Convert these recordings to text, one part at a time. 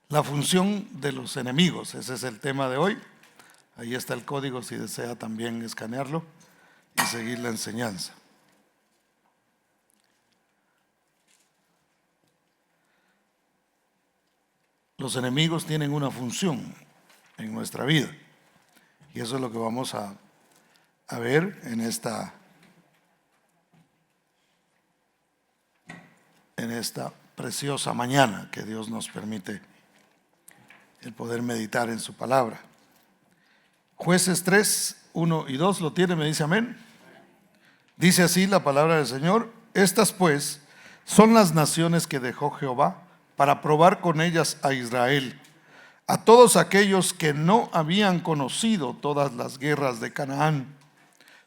La función de los enemigos, ese es el tema de hoy. Ahí está el código si desea también escanearlo y seguir la enseñanza. Los enemigos tienen una función en nuestra vida y eso es lo que vamos a ver en esta preciosa mañana que Dios nos permite el poder meditar en su palabra. Jueces 3, 1 y 2, ¿lo tiene? ¿Me dice amén? Dice así la palabra del Señor: estas pues son las naciones que dejó Jehová para probar con ellas a Israel, a todos aquellos que no habían conocido todas las guerras de Canaán,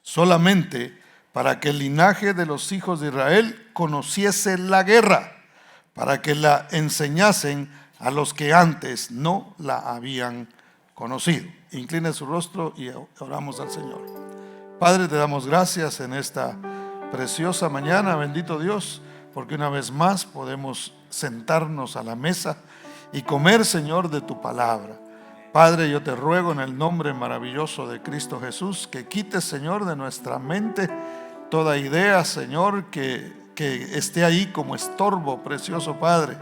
solamente para que el linaje de los hijos de Israel conociese la guerra, para que la enseñasen a los que antes no la habían conocido. Incline su rostro y oramos al Señor. Padre, te damos gracias en esta preciosa mañana, bendito Dios, porque una vez más podemos sentarnos a la mesa y comer, Señor, de tu palabra. Padre, yo te ruego en el nombre maravilloso de Cristo Jesús que quites, Señor, de nuestra mente toda idea, Señor, que esté ahí como estorbo, precioso Padre.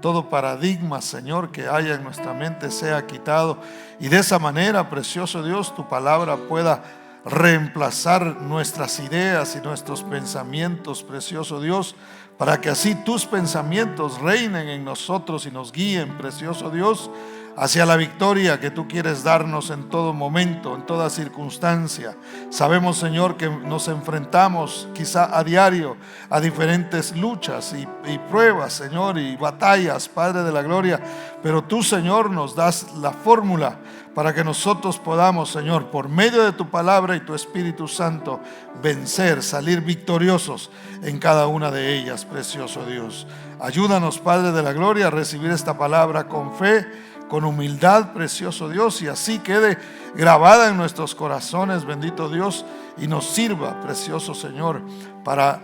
Todo paradigma, Señor, que haya en nuestra mente sea quitado y de esa manera, precioso Dios, tu palabra pueda reemplazar nuestras ideas y nuestros pensamientos, precioso Dios, para que así tus pensamientos reinen en nosotros y nos guíen, precioso Dios, hacia la victoria que tú quieres darnos en todo momento, en toda circunstancia. Sabemos, Señor, que nos enfrentamos quizá a diario a diferentes luchas y pruebas, Señor, y batallas, Padre de la gloria, pero tú, Señor, nos das la fórmula para que nosotros podamos, Señor, por medio de tu palabra y tu Espíritu Santo, vencer, salir victoriosos en cada una de ellas, precioso Dios. Ayúdanos, Padre de la gloria, a recibir esta palabra con fe, con humildad, precioso Dios, y así quede grabada en nuestros corazones, bendito Dios, y nos sirva, precioso Señor, para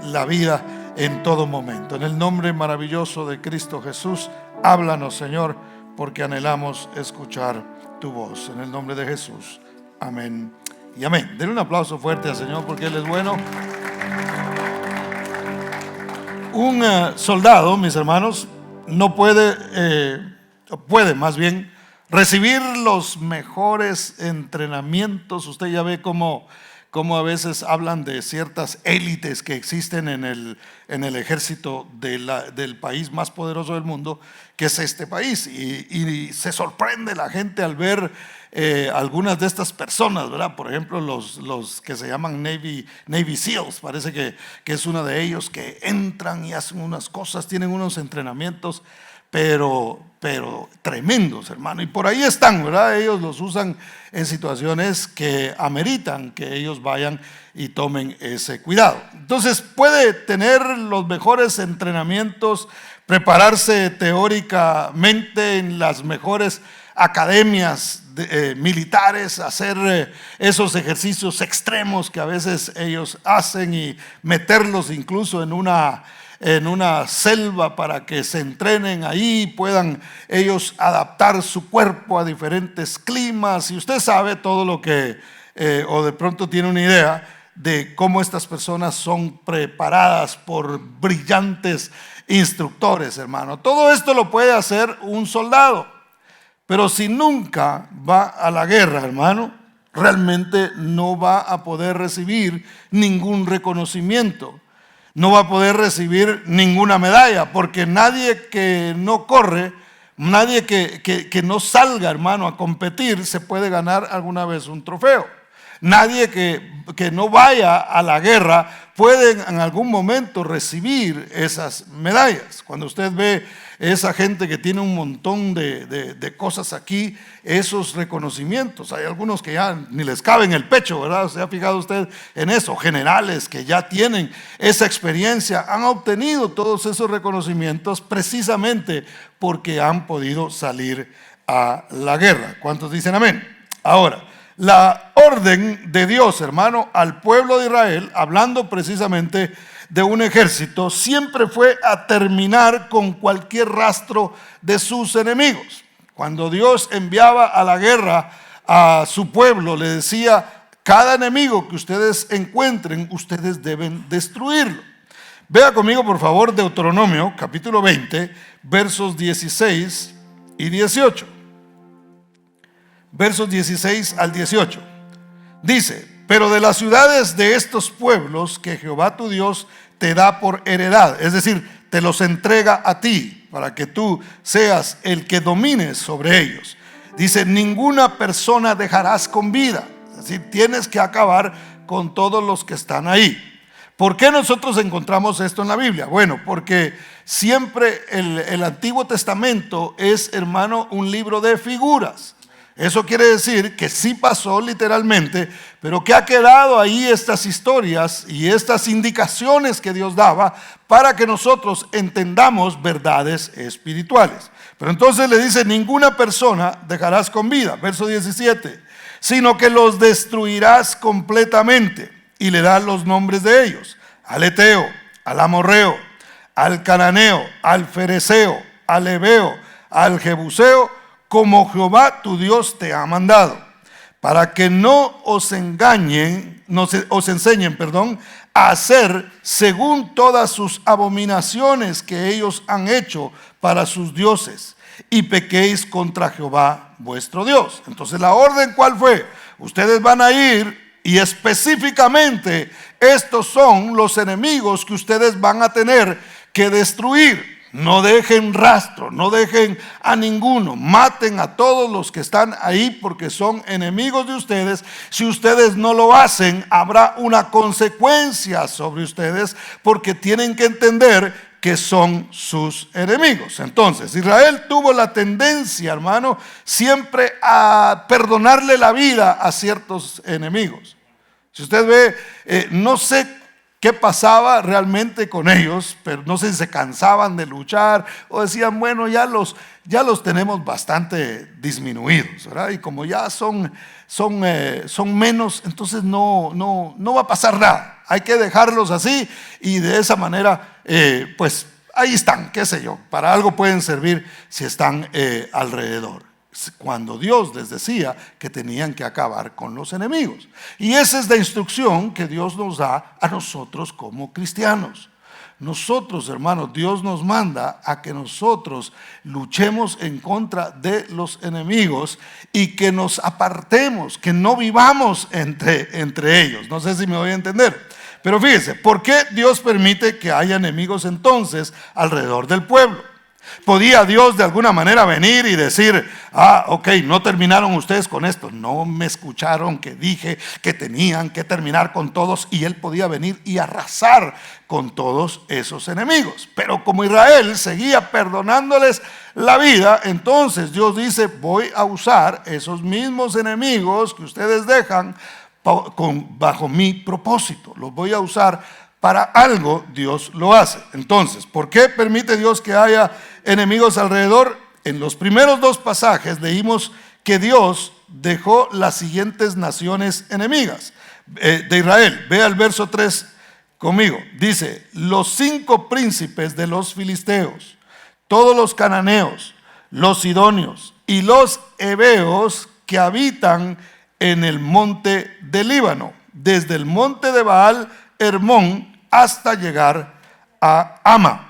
la vida en todo momento. En el nombre maravilloso de Cristo Jesús, háblanos, Señor, porque anhelamos escuchar tu voz. En el nombre de Jesús, amén y amén. Denle un aplauso fuerte al Señor porque Él es bueno. Un soldado, mis hermanos, no puede más bien recibir los mejores entrenamientos. Usted ya ve cómo a veces hablan de ciertas élites que existen en el ejército del país más poderoso del mundo, que es este país, y se sorprende la gente al ver algunas de estas personas, ¿verdad? Por ejemplo, los que se llaman Navy SEALs, parece que es uno de ellos, que entran y hacen unas cosas, tienen unos entrenamientos pero tremendos, hermano, y por ahí están, ¿verdad? Ellos los usan en situaciones que ameritan que ellos vayan y tomen ese cuidado. Entonces puede tener los mejores entrenamientos, prepararse teóricamente en las mejores academias militares, hacer esos ejercicios extremos que a veces ellos hacen y meterlos incluso en una selva para que se entrenen ahí, puedan ellos adaptar su cuerpo a diferentes climas, y usted sabe todo lo que, o de pronto tiene una idea de cómo estas personas son preparadas por brillantes instructores, hermano. Todo esto lo puede hacer un soldado, pero si nunca va a la guerra, hermano, realmente no va a poder recibir ningún reconocimiento. No va a poder recibir ninguna medalla, porque nadie que no corre, nadie que no salga, hermano, a competir, se puede ganar alguna vez un trofeo. Nadie que no vaya a la guerra puede en algún momento recibir esas medallas. Cuando usted ve esa gente que tiene un montón de cosas aquí, esos reconocimientos, hay algunos que ya ni les cabe en el pecho, ¿verdad? ¿Se ha fijado usted en eso? Generales que ya tienen esa experiencia, han obtenido todos esos reconocimientos precisamente porque han podido salir a la guerra. ¿Cuántos dicen amén? Ahora, la orden de Dios, hermano, al pueblo de Israel, hablando precisamente de un ejército siempre fue a terminar con cualquier rastro de sus enemigos. Cuando Dios enviaba a la guerra a su pueblo, le decía: cada enemigo que ustedes encuentren, ustedes deben destruirlo. Vea conmigo, por favor, Deuteronomio, capítulo 20, versos 16 y 18. Versos 16 al 18. Dice: pero de las ciudades de estos pueblos que Jehová tu Dios te da por heredad, es decir, te los entrega a ti para que tú seas el que domines sobre ellos. Dice: ninguna persona dejarás con vida. Es decir, tienes que acabar con todos los que están ahí. ¿Por qué nosotros encontramos esto en la Biblia? Bueno, porque siempre el Antiguo Testamento es, hermano, un libro de figuras. Eso quiere decir que sí pasó literalmente, pero que ha quedado ahí estas historias y estas indicaciones que Dios daba para que nosotros entendamos verdades espirituales. Pero entonces le dice: ninguna persona dejarás con vida, verso 17, sino que los destruirás completamente. Y le da los nombres de ellos: al Eteo, al Amorreo, al Cananeo, al Fereceo, al Heveo, al Jebuseo, como Jehová tu Dios te ha mandado, para que no os engañen, os enseñen, a hacer según todas sus abominaciones que ellos han hecho para sus dioses, y pequéis contra Jehová vuestro Dios. Entonces, la orden, ¿cuál fue? Ustedes van a ir, y específicamente estos son los enemigos que ustedes van a tener que destruir. No dejen rastro, no dejen a ninguno, maten a todos los que están ahí porque son enemigos de ustedes. Si ustedes no lo hacen, habrá una consecuencia sobre ustedes, porque tienen que entender que son sus enemigos. Entonces, Israel tuvo la tendencia, hermano, siempre a perdonarle la vida a ciertos enemigos. Si usted ve, no sé qué pasaba realmente con ellos, pero no sé si se cansaban de luchar o decían: bueno, ya los tenemos bastante disminuidos, ¿verdad? Y como ya son menos, entonces no va a pasar nada. Hay que dejarlos así, y de esa manera, pues ahí están, qué sé yo, para algo pueden servir si están alrededor. Cuando Dios les decía que tenían que acabar con los enemigos. Y esa es la instrucción que Dios nos da a nosotros como cristianos. Nosotros, hermanos, Dios nos manda a que nosotros luchemos en contra de los enemigos y que nos apartemos, que no vivamos entre ellos. No sé si me voy a entender. Pero fíjese, ¿por qué Dios permite que haya enemigos entonces alrededor del pueblo? ¿Podía Dios de alguna manera venir y decir: ok, no terminaron ustedes con esto, no me escucharon que dije que tenían que terminar con todos? Y Él podía venir y arrasar con todos esos enemigos. Pero como Israel seguía perdonándoles la vida, entonces Dios dice: voy a usar esos mismos enemigos que ustedes dejan bajo mi propósito. Los voy a usar para algo. Dios lo hace. Entonces, ¿por qué permite Dios que haya enemigos alrededor? En los primeros dos pasajes leímos que Dios dejó las siguientes naciones enemigas de Israel. Vea el verso 3 conmigo. Dice: los 5 príncipes de los filisteos, todos los cananeos, los sidonios y los heveos que habitan en el monte del Líbano, desde el monte de Baal Hermón hasta llegar a Ama.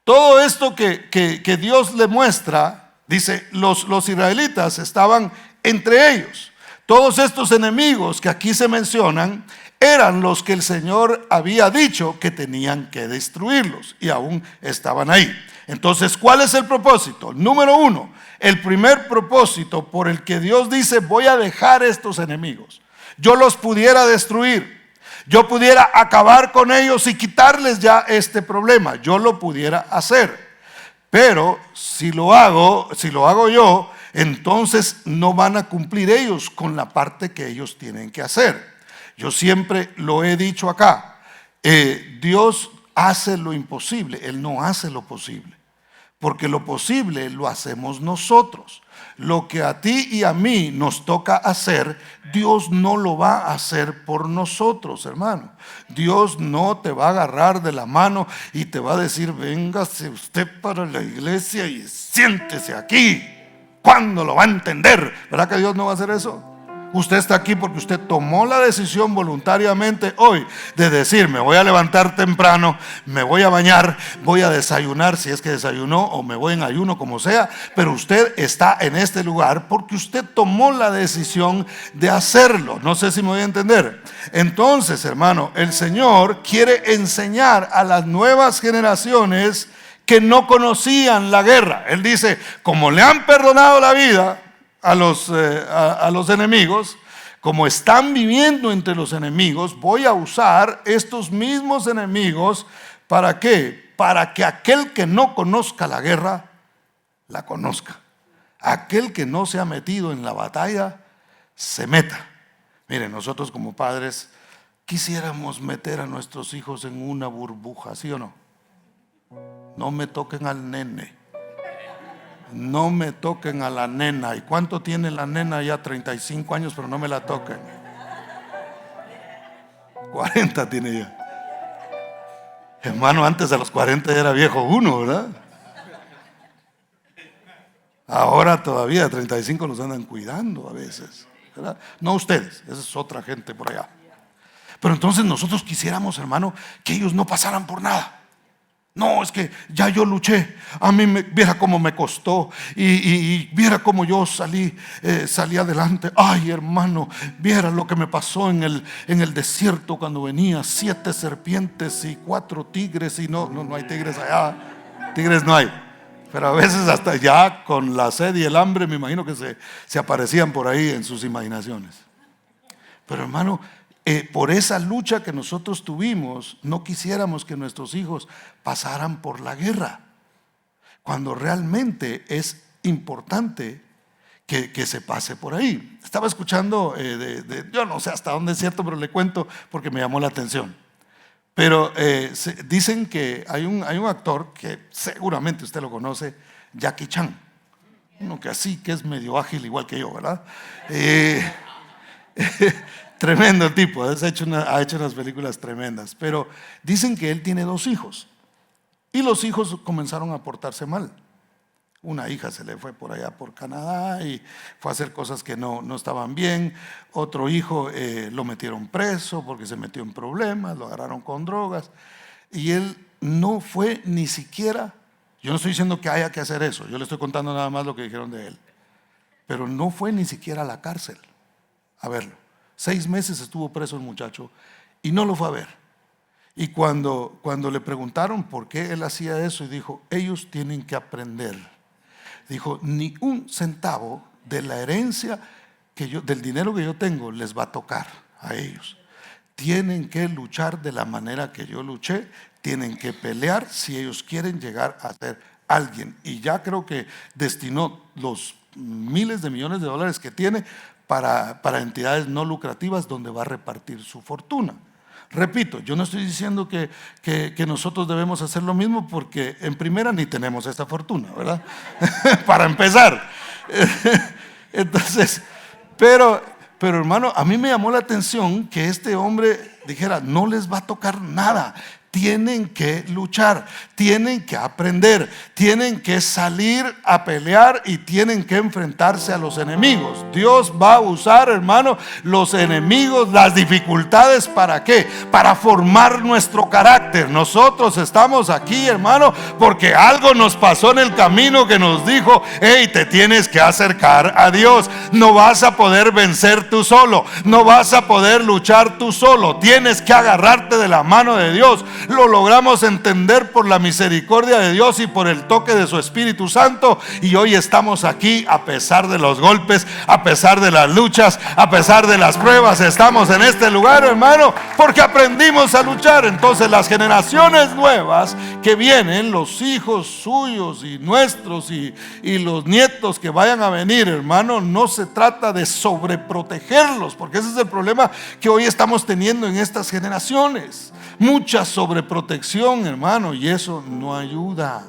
Todo esto que Dios le muestra, dice, los israelitas estaban entre ellos. Todos estos enemigos que aquí se mencionan eran los que el Señor había dicho que tenían que destruirlos, y aún estaban ahí. Entonces, ¿cuál es el propósito? Número 1, el primer propósito por el que Dios dice: voy a dejar estos enemigos. Yo los pudiera destruir, yo pudiera acabar con ellos y quitarles ya este problema, yo lo pudiera hacer. Pero si lo hago yo, entonces no van a cumplir ellos con la parte que ellos tienen que hacer. Yo siempre lo he dicho acá, Dios hace lo imposible, Él no hace lo posible. porque lo posible lo hacemos nosotros. Lo que a ti y a mí nos toca hacer, Dios no lo va a hacer por nosotros, hermano. Dios no te va a agarrar de la mano y te va a decir: véngase usted para la iglesia y siéntese aquí. ¿Cuándo lo va a entender? ¿Verdad que Dios no va a hacer eso? Usted está aquí porque usted tomó la decisión voluntariamente hoy de decir: me voy a levantar temprano, me voy a bañar, voy a desayunar si es que desayunó, o me voy en ayuno, como sea. Pero usted está en este lugar porque usted tomó la decisión de hacerlo. No sé si me voy a entender. Entonces, hermano, el Señor quiere enseñar a las nuevas generaciones que no conocían la guerra. Él dice: como le han perdonado la vida a los enemigos, como están viviendo entre los enemigos, voy a usar estos mismos enemigos. ¿Para qué? Para que aquel que no conozca la guerra la conozca. Aquel que no se ha metido en la batalla se meta. Miren, nosotros como padres quisiéramos meter a nuestros hijos en una burbuja, ¿sí o no? No me toquen al nene, no me toquen a la nena. ¿Y cuánto tiene la nena? Ya 35 años, pero no me la toquen. 40 tiene ya. Hermano, antes de los 40 ya era viejo uno, ¿verdad? Ahora todavía 35 nos andan cuidando a veces, ¿verdad? No ustedes, esa es otra gente por allá. Pero entonces nosotros quisiéramos, hermano, que ellos no pasaran por nada. No, es que ya yo luché, a mí viera cómo me costó y viera cómo yo salí adelante. Ay, hermano, viera lo que me pasó en el desierto cuando venía 7 serpientes y 4 tigres. Y no hay tigres allá, tigres no hay. Pero a veces hasta ya con la sed y el hambre me imagino que se aparecían por ahí en sus imaginaciones. Pero hermano, por esa lucha que nosotros tuvimos, no quisiéramos que nuestros hijos pasaran por la guerra, cuando realmente es importante que se pase por ahí. Estaba escuchando, yo no sé hasta dónde es cierto, pero le cuento porque me llamó la atención. Pero dicen que hay un actor que seguramente usted lo conoce, Jackie Chan, uno que es medio ágil igual que yo, ¿verdad? Tremendo tipo, ha hecho unas películas tremendas. Pero dicen que él tiene 2 hijos y los hijos comenzaron a portarse mal. Una hija se le fue por allá por Canadá y fue a hacer cosas que no estaban bien. Otro hijo lo metieron preso porque se metió en problemas, lo agarraron con drogas. Y él no fue ni siquiera, yo no estoy diciendo que haya que hacer eso, yo le estoy contando nada más lo que dijeron de él. Pero no fue ni siquiera a la cárcel a verlo. 6 meses estuvo preso el muchacho y no lo fue a ver. Y cuando le preguntaron por qué él hacía eso, y dijo: ellos tienen que aprender. Dijo: ni un centavo de la herencia del dinero que yo tengo les va a tocar a ellos. Tienen que luchar de la manera que yo luché, tienen que pelear si ellos quieren llegar a ser alguien. Y ya creo que destinó los miles de millones de dólares que tiene para entidades no lucrativas donde va a repartir su fortuna. Repito, yo no estoy diciendo que nosotros debemos hacer lo mismo, porque en primera ni tenemos esa fortuna, ¿verdad? Para empezar. Entonces, pero hermano, a mí me llamó la atención que este hombre dijera: no les va a tocar nada. Tienen que luchar, tienen que aprender, tienen que salir a pelear y tienen que enfrentarse a los enemigos. Dios va a usar, hermano, los enemigos, las dificultades. ¿Para qué? Para formar nuestro carácter. Nosotros estamos aquí, hermano, porque algo nos pasó en el camino que nos dijo: hey, te tienes que acercar a Dios. No vas a poder vencer tú solo, no vas a poder luchar tú solo, tienes que agarrarte de la mano de Dios. Lo logramos entender por la misericordia de Dios y por el toque de su Espíritu Santo, y hoy estamos aquí a pesar de los golpes, a pesar de las luchas, a pesar de las pruebas. Estamos en este lugar, hermano, porque aprendimos a luchar. Entonces las generaciones nuevas que vienen, los hijos suyos y nuestros y los nietos que vayan a venir, hermano, no se trata de sobreprotegerlos, porque ese es el problema que hoy estamos teniendo en estas generaciones. Mucha sobreprotección, hermano, y eso no ayuda.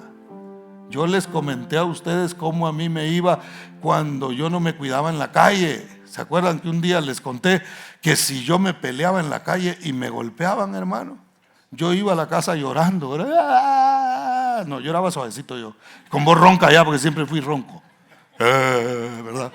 Yo les comenté a ustedes cómo a mí me iba cuando yo no me cuidaba en la calle. ¿Se acuerdan que un día les conté que si yo me peleaba en la calle y me golpeaban, hermano? Yo iba a la casa llorando, ¿verdad? No, lloraba suavecito yo, con voz ronca ya, porque siempre fui ronco, ¿verdad?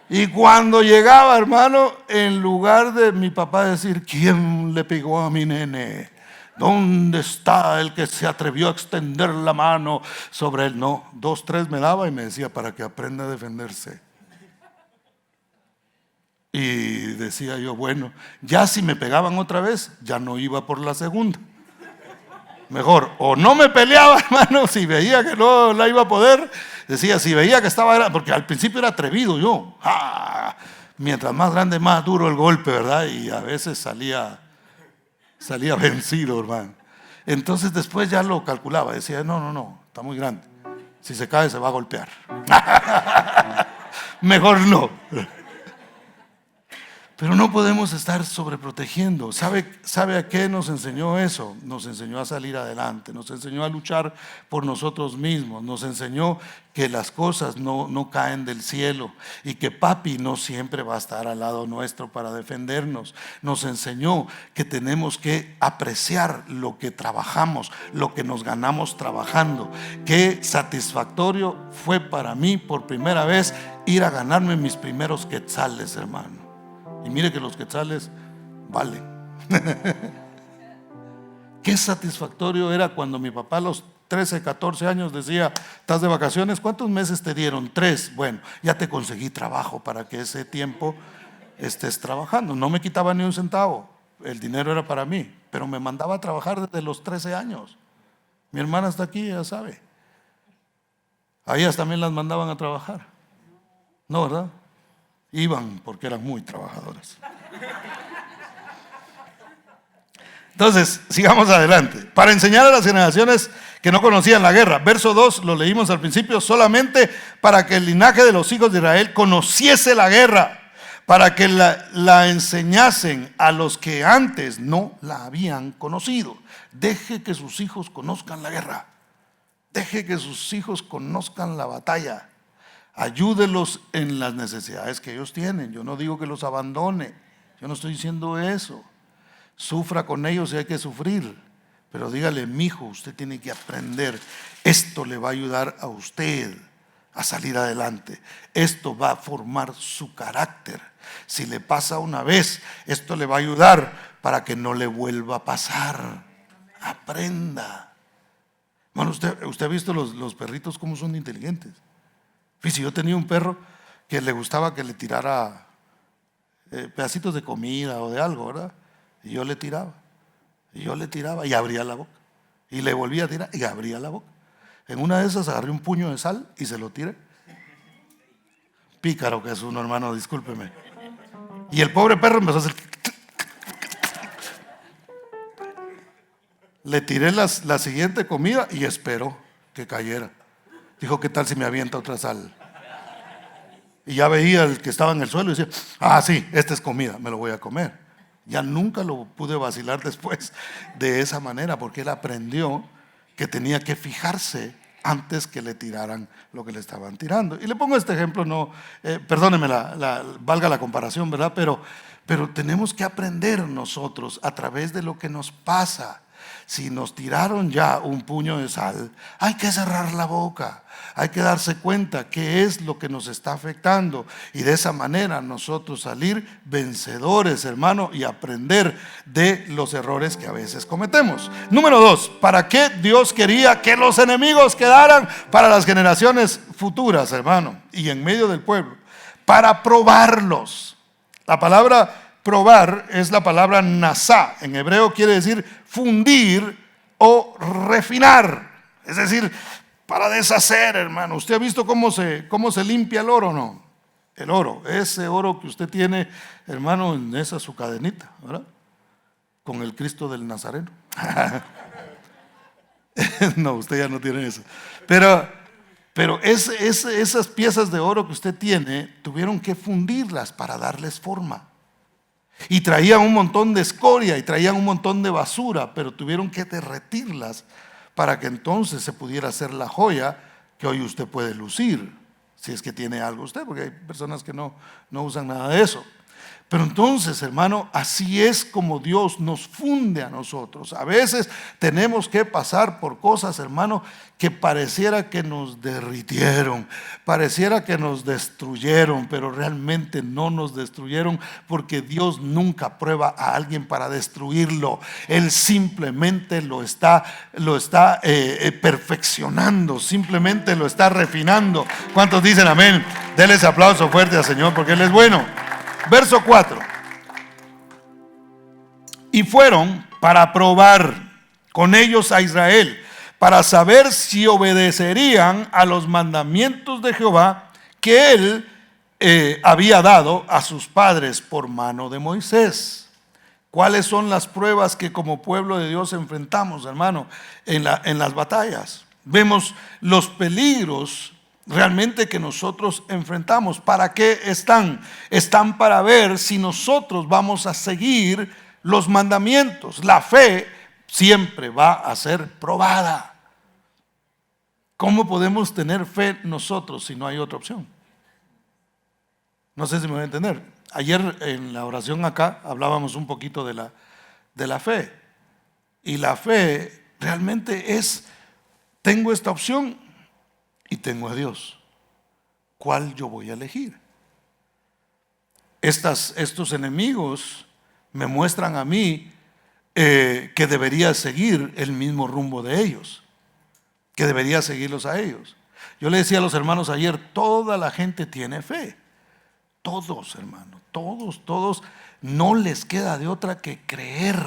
Y cuando llegaba, hermano, en lugar de mi papá decir, ¿quién le pegó a mi nene? ¿Dónde está el que se atrevió a extender la mano sobre él? No, 2, 3 me daba y me decía, para que aprenda a defenderse. Y decía yo, bueno, ya si me pegaban otra vez, ya no iba por la segunda. Mejor, o no me peleaba, hermano, si veía que no la iba a poder. Decía, si veía que estaba grande, porque al principio era atrevido yo. Mientras más grande, más duro el golpe, ¿verdad? Y a veces salía vencido, hermano. Entonces después ya lo calculaba. Decía, no, está muy grande. Si se cae se va a golpear. Mejor no. Pero no podemos estar sobreprotegiendo. ¿Sabe a qué nos enseñó eso? Nos enseñó a salir adelante, nos enseñó a luchar por nosotros mismos, nos enseñó que las cosas no caen del cielo y que papi no siempre va a estar al lado nuestro para defendernos. Nos enseñó que tenemos que apreciar lo que trabajamos, lo que nos ganamos trabajando. Qué satisfactorio fue para mí por primera vez ir a ganarme mis primeros quetzales, hermano. Y mire que los quetzales valen. Qué satisfactorio era cuando mi papá a los 13, 14 años decía, ¿estás de vacaciones? ¿Cuántos meses te dieron? 3. Bueno, ya te conseguí trabajo para que ese tiempo estés trabajando. No me quitaba ni un centavo, el dinero era para mí, pero me mandaba a trabajar desde los 13 años. Mi hermana está aquí, ya sabe. A ellas también las mandaban a trabajar. No, ¿verdad? Iban porque eran muy trabajadoras. Entonces, sigamos adelante. Para enseñar a las generaciones que no conocían la guerra. Verso 2, lo leímos al principio, solamente para que el linaje de los hijos de Israel conociese la guerra, para que la enseñasen a los que antes no la habían conocido. Deje que sus hijos conozcan la guerra. Deje que sus hijos conozcan la batalla. Ayúdelos en las necesidades que ellos tienen. Yo no digo que los abandone, yo no estoy diciendo eso. Sufra con ellos si hay que sufrir, pero dígale, mijo, usted tiene que aprender. Esto le va a ayudar a usted a salir adelante. Esto va a formar su carácter. Si le pasa una vez, esto le va a ayudar para que no le vuelva a pasar. Aprenda. Bueno, usted ha visto los perritos cómo son inteligentes. Fíjese, yo tenía un perro que le gustaba que le tirara pedacitos de comida o de algo, ¿verdad? Y yo le tiraba y abría la boca. Y le volvía a tirar y abría la boca. En una de esas agarré un puño de sal y se lo tiré. Pícaro que es uno, hermano, discúlpeme. Y el pobre perro empezó a hacer. Le tiré la siguiente comida y esperó que cayera. Dijo, ¿qué tal si me avienta otra sal? Y ya veía el que estaba en el suelo y decía, sí, esta es comida, me lo voy a comer. Ya nunca lo pude vacilar después de esa manera, porque él aprendió que tenía que fijarse antes que le tiraran lo que le estaban tirando. Y le pongo este ejemplo, perdóneme, valga la comparación, ¿verdad? Pero tenemos que aprender nosotros a través de lo que nos pasa. Si nos tiraron ya un puño de sal, hay que cerrar la boca, hay que darse cuenta qué es lo que nos está afectando y de esa manera nosotros salir vencedores, hermano, y aprender de los errores que a veces cometemos. Número 2, ¿para qué Dios quería que los enemigos quedaran para las generaciones futuras, hermano, y en medio del pueblo? Para probarlos. La palabra probar es la palabra nasá. En hebreo quiere decir fundir o refinar. Es decir, para deshacer, hermano. ¿Usted ha visto cómo se limpia el oro, no? El oro, ese oro que usted tiene, hermano, en esa su cadenita, ¿verdad? Con el Cristo del Nazareno. No, usted ya no tiene eso. Pero esas piezas de oro que usted tiene, tuvieron que fundirlas para darles forma. Y traían un montón de escoria y traían un montón de basura, pero tuvieron que derretirlas para que entonces se pudiera hacer la joya que hoy usted puede lucir, si es que tiene algo usted, porque hay personas que no usan nada de eso. Pero entonces, hermano, así es como Dios nos funde a nosotros. A veces tenemos que pasar por cosas, hermano, que pareciera que nos derritieron, pareciera que nos destruyeron, pero realmente no nos destruyeron, porque Dios nunca prueba a alguien para destruirlo. Él simplemente lo está perfeccionando, simplemente lo está refinando. ¿Cuántos dicen amén? Denle ese aplauso fuerte al Señor, porque Él es bueno. Verso 4. Y fueron para probar con ellos a Israel, para saber si obedecerían a los mandamientos de Jehová que él había dado a sus padres por mano de Moisés. ¿Cuáles son las pruebas que como pueblo de Dios enfrentamos, hermano, en las batallas? Vemos los peligros realmente que nosotros enfrentamos. ¿Para qué están? Están para ver si nosotros vamos a seguir los mandamientos. La fe siempre va a ser probada. ¿Cómo podemos tener fe nosotros si no hay otra opción? No sé si me voy a entender. Ayer en la oración acá hablábamos un poquito de la fe. Y la fe realmente es, tengo esta opción y tengo a Dios. ¿Cuál yo voy a elegir? Estos enemigos me muestran a mí que debería seguir el mismo rumbo de ellos, que debería seguirlos a ellos. Yo le decía a los hermanos ayer, toda la gente tiene fe. Todos, hermano, todos, no les queda de otra que creer.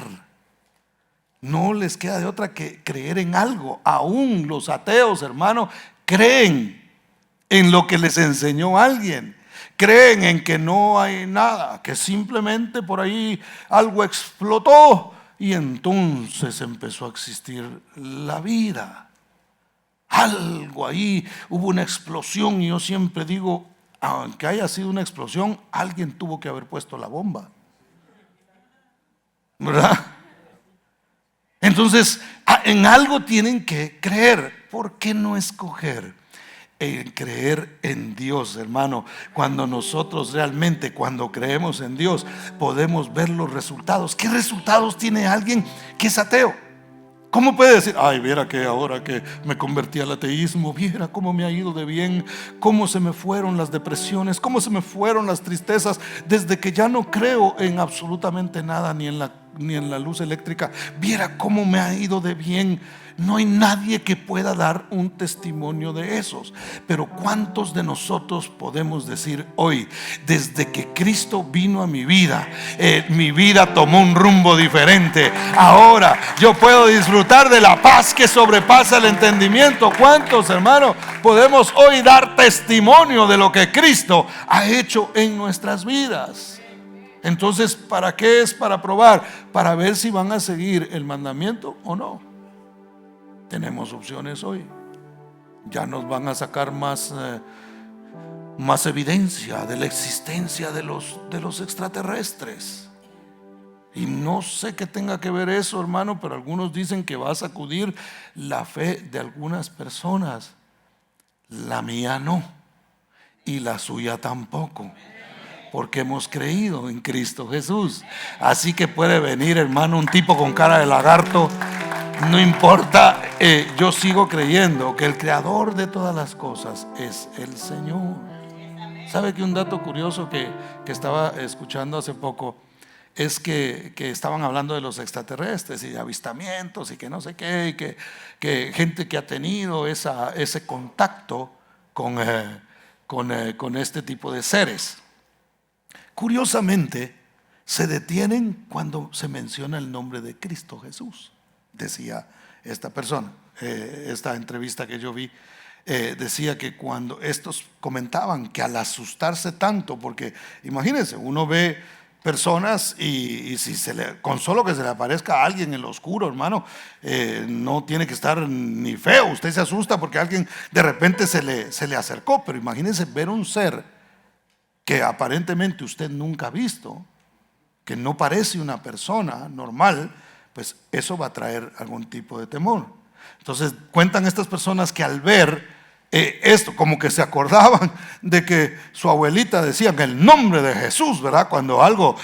No les queda de otra que creer en algo. Aún los ateos, hermano, creen en lo que les enseñó alguien. Creen en que no hay nada, que simplemente por ahí algo explotó y entonces empezó a existir la vida. Algo ahí, hubo una explosión, y yo siempre digo, aunque haya sido una explosión, alguien tuvo que haber puesto la bomba, ¿verdad? Entonces, en algo tienen que creer. ¿Por qué no escoger en creer en Dios, hermano? Cuando nosotros realmente, cuando creemos en Dios, podemos ver los resultados. ¿Qué resultados tiene alguien que es ateo? ¿Cómo puede decir, ay, viera que ahora que me convertí al ateísmo, viera cómo me ha ido de bien, cómo se me fueron las depresiones, cómo se me fueron las tristezas, desde que ya no creo en absolutamente nada, ni en la luz eléctrica, viera cómo me ha ido de bien? No hay nadie que pueda dar un testimonio de esos. Pero ¿cuántos de nosotros podemos decir hoy, desde que Cristo vino a mi vida tomó un rumbo diferente? Ahora yo puedo disfrutar de la paz que sobrepasa el entendimiento. ¿Cuántos, hermanos, podemos hoy dar testimonio de lo que Cristo ha hecho en nuestras vidas? Entonces, ¿para qué es? Para probar, para ver si van a seguir el mandamiento o no. Tenemos opciones hoy. Ya nos van a sacar más evidencia de la existencia de los extraterrestres. Y no sé qué tenga que ver eso, hermano, pero algunos dicen que va a sacudir la fe de algunas personas. La mía no, y la suya tampoco, porque hemos creído en Cristo Jesús. Así que puede venir, hermano, un tipo con cara de lagarto, no importa, yo sigo creyendo que el creador de todas las cosas es el Señor. ¿Sabe que un dato curioso que estaba escuchando hace poco es que estaban hablando de los extraterrestres y de avistamientos y que no sé qué, y que gente que ha tenido ese contacto con este tipo de seres? Curiosamente, se detienen cuando se menciona el nombre de Cristo Jesús, decía esta persona. Esta entrevista que yo vi decía que cuando estos comentaban que al asustarse tanto, porque imagínense, uno ve personas y si con solo que se le aparezca a alguien en lo oscuro, hermano, no tiene que estar ni feo, usted se asusta porque alguien de repente se le acercó. Pero imagínense ver un ser que aparentemente usted nunca ha visto, que no parece una persona normal, pues eso va a traer algún tipo de temor. Entonces cuentan estas personas que al ver esto, como que se acordaban de que su abuelita decía en el nombre de Jesús, ¿verdad? Cuando algo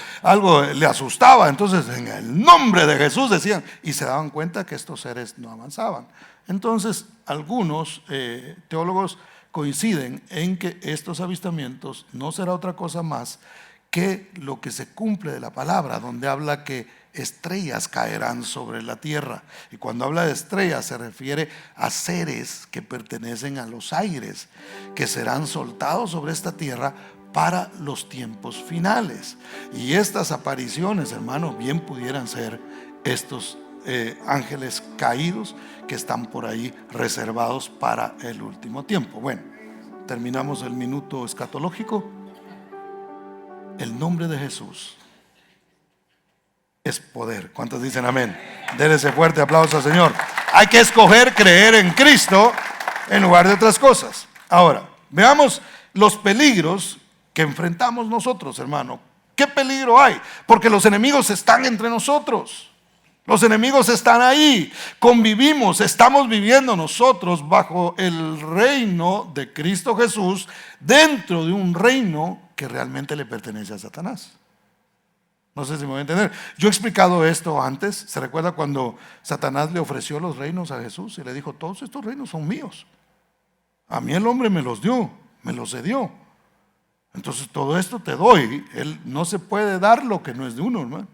le asustaba, entonces en el nombre de Jesús decían, y se daban cuenta que estos seres no avanzaban. Entonces algunos teólogos coinciden en que estos avistamientos no será otra cosa más que lo que se cumple de la palabra, donde habla que estrellas caerán sobre la tierra. Y cuando habla de estrellas se refiere a seres que pertenecen a los aires, que serán soltados sobre esta tierra para los tiempos finales. Y estas apariciones, hermanos, bien pudieran ser estos ángeles caídos que están por ahí reservados para el último tiempo. Bueno, terminamos el minuto escatológico. El nombre de Jesús es poder. ¿Cuántos dicen amén? Denle ese fuerte aplauso al Señor. Hay que escoger creer en Cristo en lugar de otras cosas. Ahora, veamos los peligros que enfrentamos nosotros, hermano. ¿Qué peligro hay? Porque los enemigos están entre nosotros. Los enemigos están ahí, convivimos, estamos viviendo nosotros bajo el reino de Cristo Jesús, dentro de un reino que realmente le pertenece a Satanás. No sé si me voy a entender. Yo he explicado esto antes. ¿Se recuerda cuando Satanás le ofreció los reinos a Jesús y le dijo, todos estos reinos son míos? A mí el hombre me los dio, me los cedió. Entonces todo esto te doy. Él no se puede dar lo que no es de uno, hermano.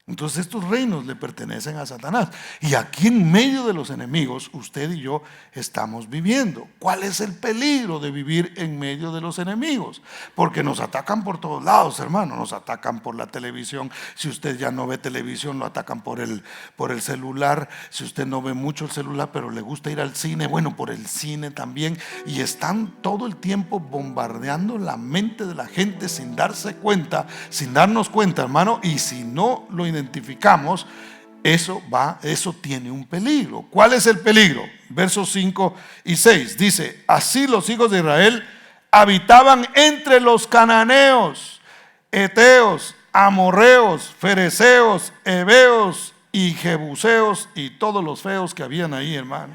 Entonces estos reinos le pertenecen a Satanás. Y aquí en medio de los enemigos, usted y yo estamos viviendo. ¿Cuál es el peligro de vivir en medio de los enemigos? Porque nos atacan por todos lados, hermano. Nos atacan por la televisión. Si usted ya no ve televisión, lo atacan por el celular. Si usted no ve mucho el celular, pero le gusta ir al cine, bueno, por el cine también. Y están todo el tiempo bombardeando la mente de la gente sin darse cuenta, sin darnos cuenta, hermano. Y si no lo identificamos, eso tiene un peligro. ¿Cuál es el peligro? Versos 5 y 6 dice: así los hijos de Israel habitaban entre los cananeos, heteos, amorreos, fereceos, heveos y jebuseos y todos los feos que habían ahí, hermano.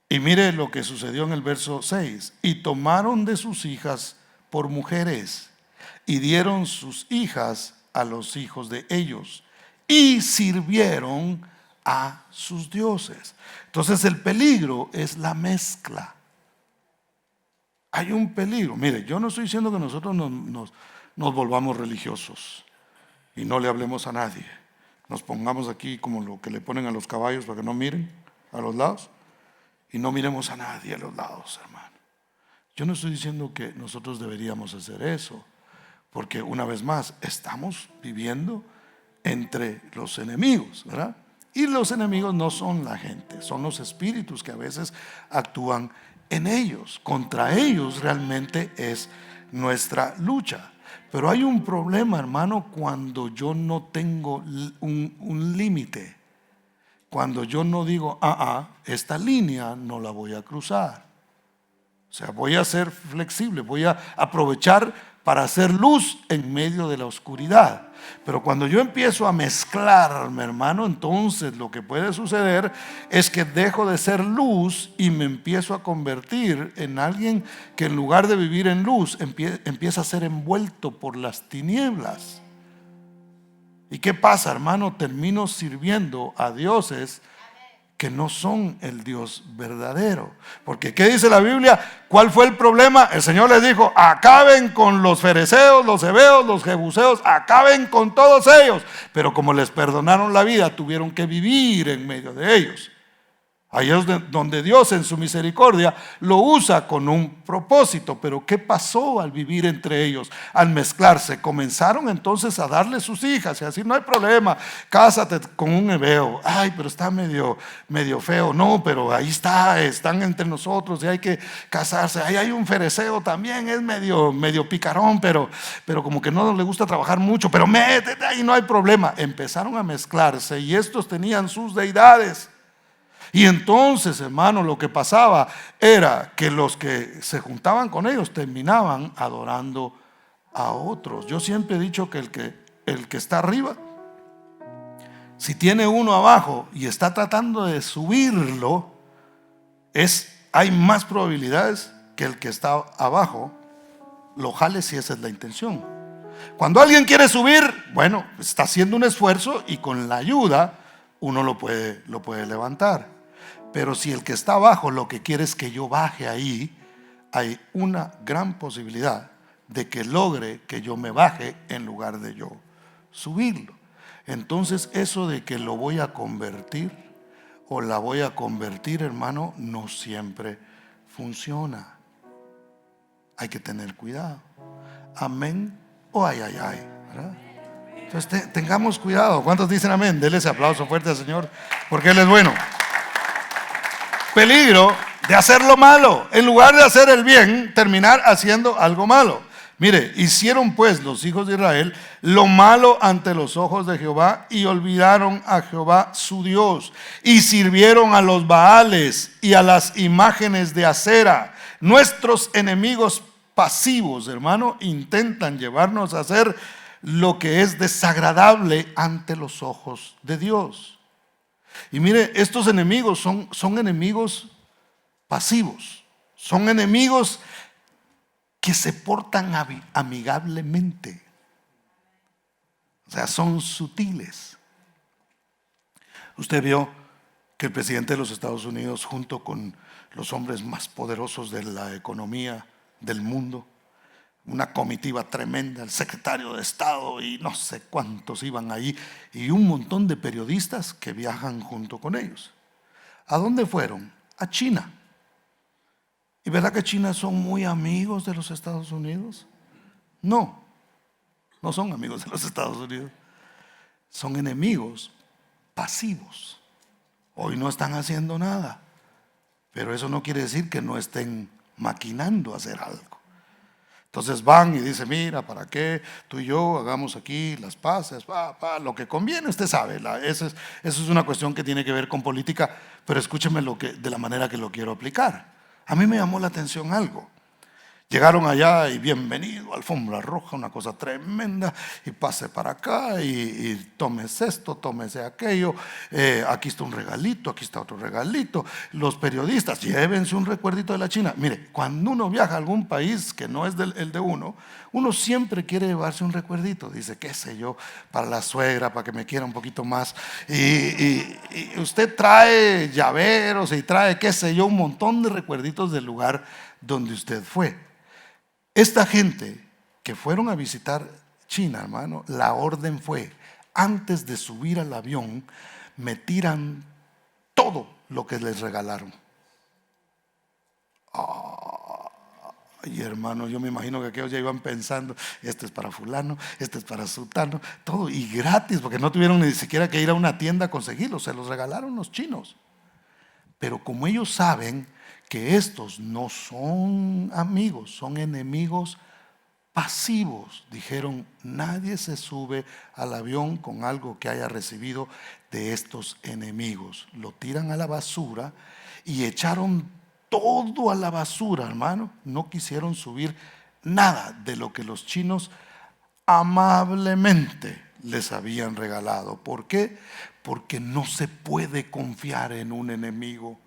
Y mire lo que sucedió en el verso 6: y tomaron de sus hijas por mujeres y dieron sus hijas a los hijos de ellos y sirvieron a sus dioses. Entonces el peligro es la mezcla. Hay un peligro. Mire, yo no estoy diciendo que nosotros nos volvamos religiosos y no le hablemos a nadie. Nos pongamos aquí como lo que le ponen a los caballos para que no miren a los lados y no miremos a nadie a los lados, hermano. Yo no estoy diciendo que nosotros deberíamos hacer eso, porque una vez más estamos viviendo entre los enemigos, ¿verdad? Y los enemigos no son la gente, son los espíritus que a veces actúan en ellos. Contra ellos realmente es nuestra lucha. Pero hay un problema, hermano, cuando yo no tengo un límite. Cuando yo no digo, esta línea no la voy a cruzar. O sea, voy a ser flexible, voy a aprovechar para hacer luz en medio de la oscuridad. Pero cuando yo empiezo a mezclarme, hermano, entonces lo que puede suceder es que dejo de ser luz y me empiezo a convertir en alguien que en lugar de vivir en luz empieza a ser envuelto por las tinieblas. ¿Y qué pasa, hermano? Termino sirviendo a dioses que no son el Dios verdadero. Porque ¿qué dice la Biblia? ¿Cuál fue el problema? El Señor les dijo: acaben con los fereceos, los heveos, los jebuseos, acaben con todos ellos. Pero como les perdonaron la vida, tuvieron que vivir en medio de ellos. Ahí es donde Dios en su misericordia lo usa con un propósito. Pero ¿qué pasó al vivir entre ellos? Al mezclarse, comenzaron entonces a darle sus hijas y a decir: no hay problema, cásate con un heveo. Ay, pero está medio feo. No, pero ahí están entre nosotros y hay que casarse. Ahí hay un fereceo también, es medio picarón, pero como que no le gusta trabajar mucho. Pero métete ahí, no hay problema. Empezaron a mezclarse y estos tenían sus deidades. Y entonces, hermano, lo que pasaba era que los que se juntaban con ellos terminaban adorando a otros. Yo siempre he dicho que el que está arriba, si tiene uno abajo y está tratando de subirlo, hay más probabilidades que el que está abajo lo jale, si esa es la intención. Cuando alguien quiere subir, bueno, está haciendo un esfuerzo y con la ayuda uno lo puede levantar. Pero si el que está abajo lo que quiere es que yo baje ahí, hay una gran posibilidad de que logre que yo me baje en lugar de yo subirlo. Entonces eso de que lo voy a convertir o la voy a convertir, hermano, no siempre funciona. Hay que tener cuidado. Amén o ay, ay, ay, ¿verdad? Entonces tengamos cuidado. ¿Cuántos dicen amén? Denle ese aplauso fuerte al Señor, porque Él es bueno. Peligro de hacer lo malo. En lugar de hacer el bien, terminar haciendo algo malo. Mire, hicieron pues los hijos de Israel lo malo ante los ojos de Jehová y olvidaron a Jehová su Dios y sirvieron a los Baales y a las imágenes de acera. Nuestros enemigos pasivos, hermano, intentan llevarnos a hacer lo que es desagradable ante los ojos de Dios. Y mire, estos enemigos son enemigos pasivos, son enemigos que se portan amigablemente, o sea, son sutiles. Usted vio que el presidente de los Estados Unidos, junto con los hombres más poderosos de la economía del mundo, una comitiva tremenda, el secretario de Estado y no sé cuántos iban ahí, y un montón de periodistas que viajan junto con ellos. ¿A dónde fueron? A China. ¿Y verdad que China son muy amigos de los Estados Unidos? No, no son amigos de los Estados Unidos. Son enemigos pasivos. Hoy no están haciendo nada, pero eso no quiere decir que no estén maquinando hacer algo. Entonces van y dicen, mira, ¿para qué tú y yo hagamos aquí las paces? Lo que conviene, usted sabe. Eso es una cuestión que tiene que ver con política, pero escúcheme de la manera que lo quiero aplicar. A mí me llamó la atención algo. Llegaron allá y bienvenido, alfombra roja, una cosa tremenda, y pase para acá y tómese esto, tómese aquello, aquí está un regalito, aquí está otro regalito. Los periodistas, llévense un recuerdito de la China. Mire, cuando uno viaja a algún país que no es el de uno siempre quiere llevarse un recuerdito. Dice, qué sé yo, para la suegra, para que me quiera un poquito más. Y usted trae llaveros y trae, qué sé yo, un montón de recuerditos del lugar donde usted fue. Esta gente que fueron a visitar China, hermano, la orden fue, antes de subir al avión, me tiran todo lo que les regalaron. Y hermano, yo me imagino que aquellos ya iban pensando, este es para fulano, este es para sutano, todo, y gratis, porque no tuvieron ni siquiera que ir a una tienda a conseguirlo, se los regalaron los chinos. Pero como ellos saben que estos no son amigos, son enemigos pasivos, dijeron, nadie se sube al avión con algo que haya recibido de estos enemigos. Lo tiran a la basura y echaron todo a la basura, hermano. No quisieron subir nada de lo que los chinos amablemente les habían regalado. ¿Por qué? Porque no se puede confiar en un enemigo.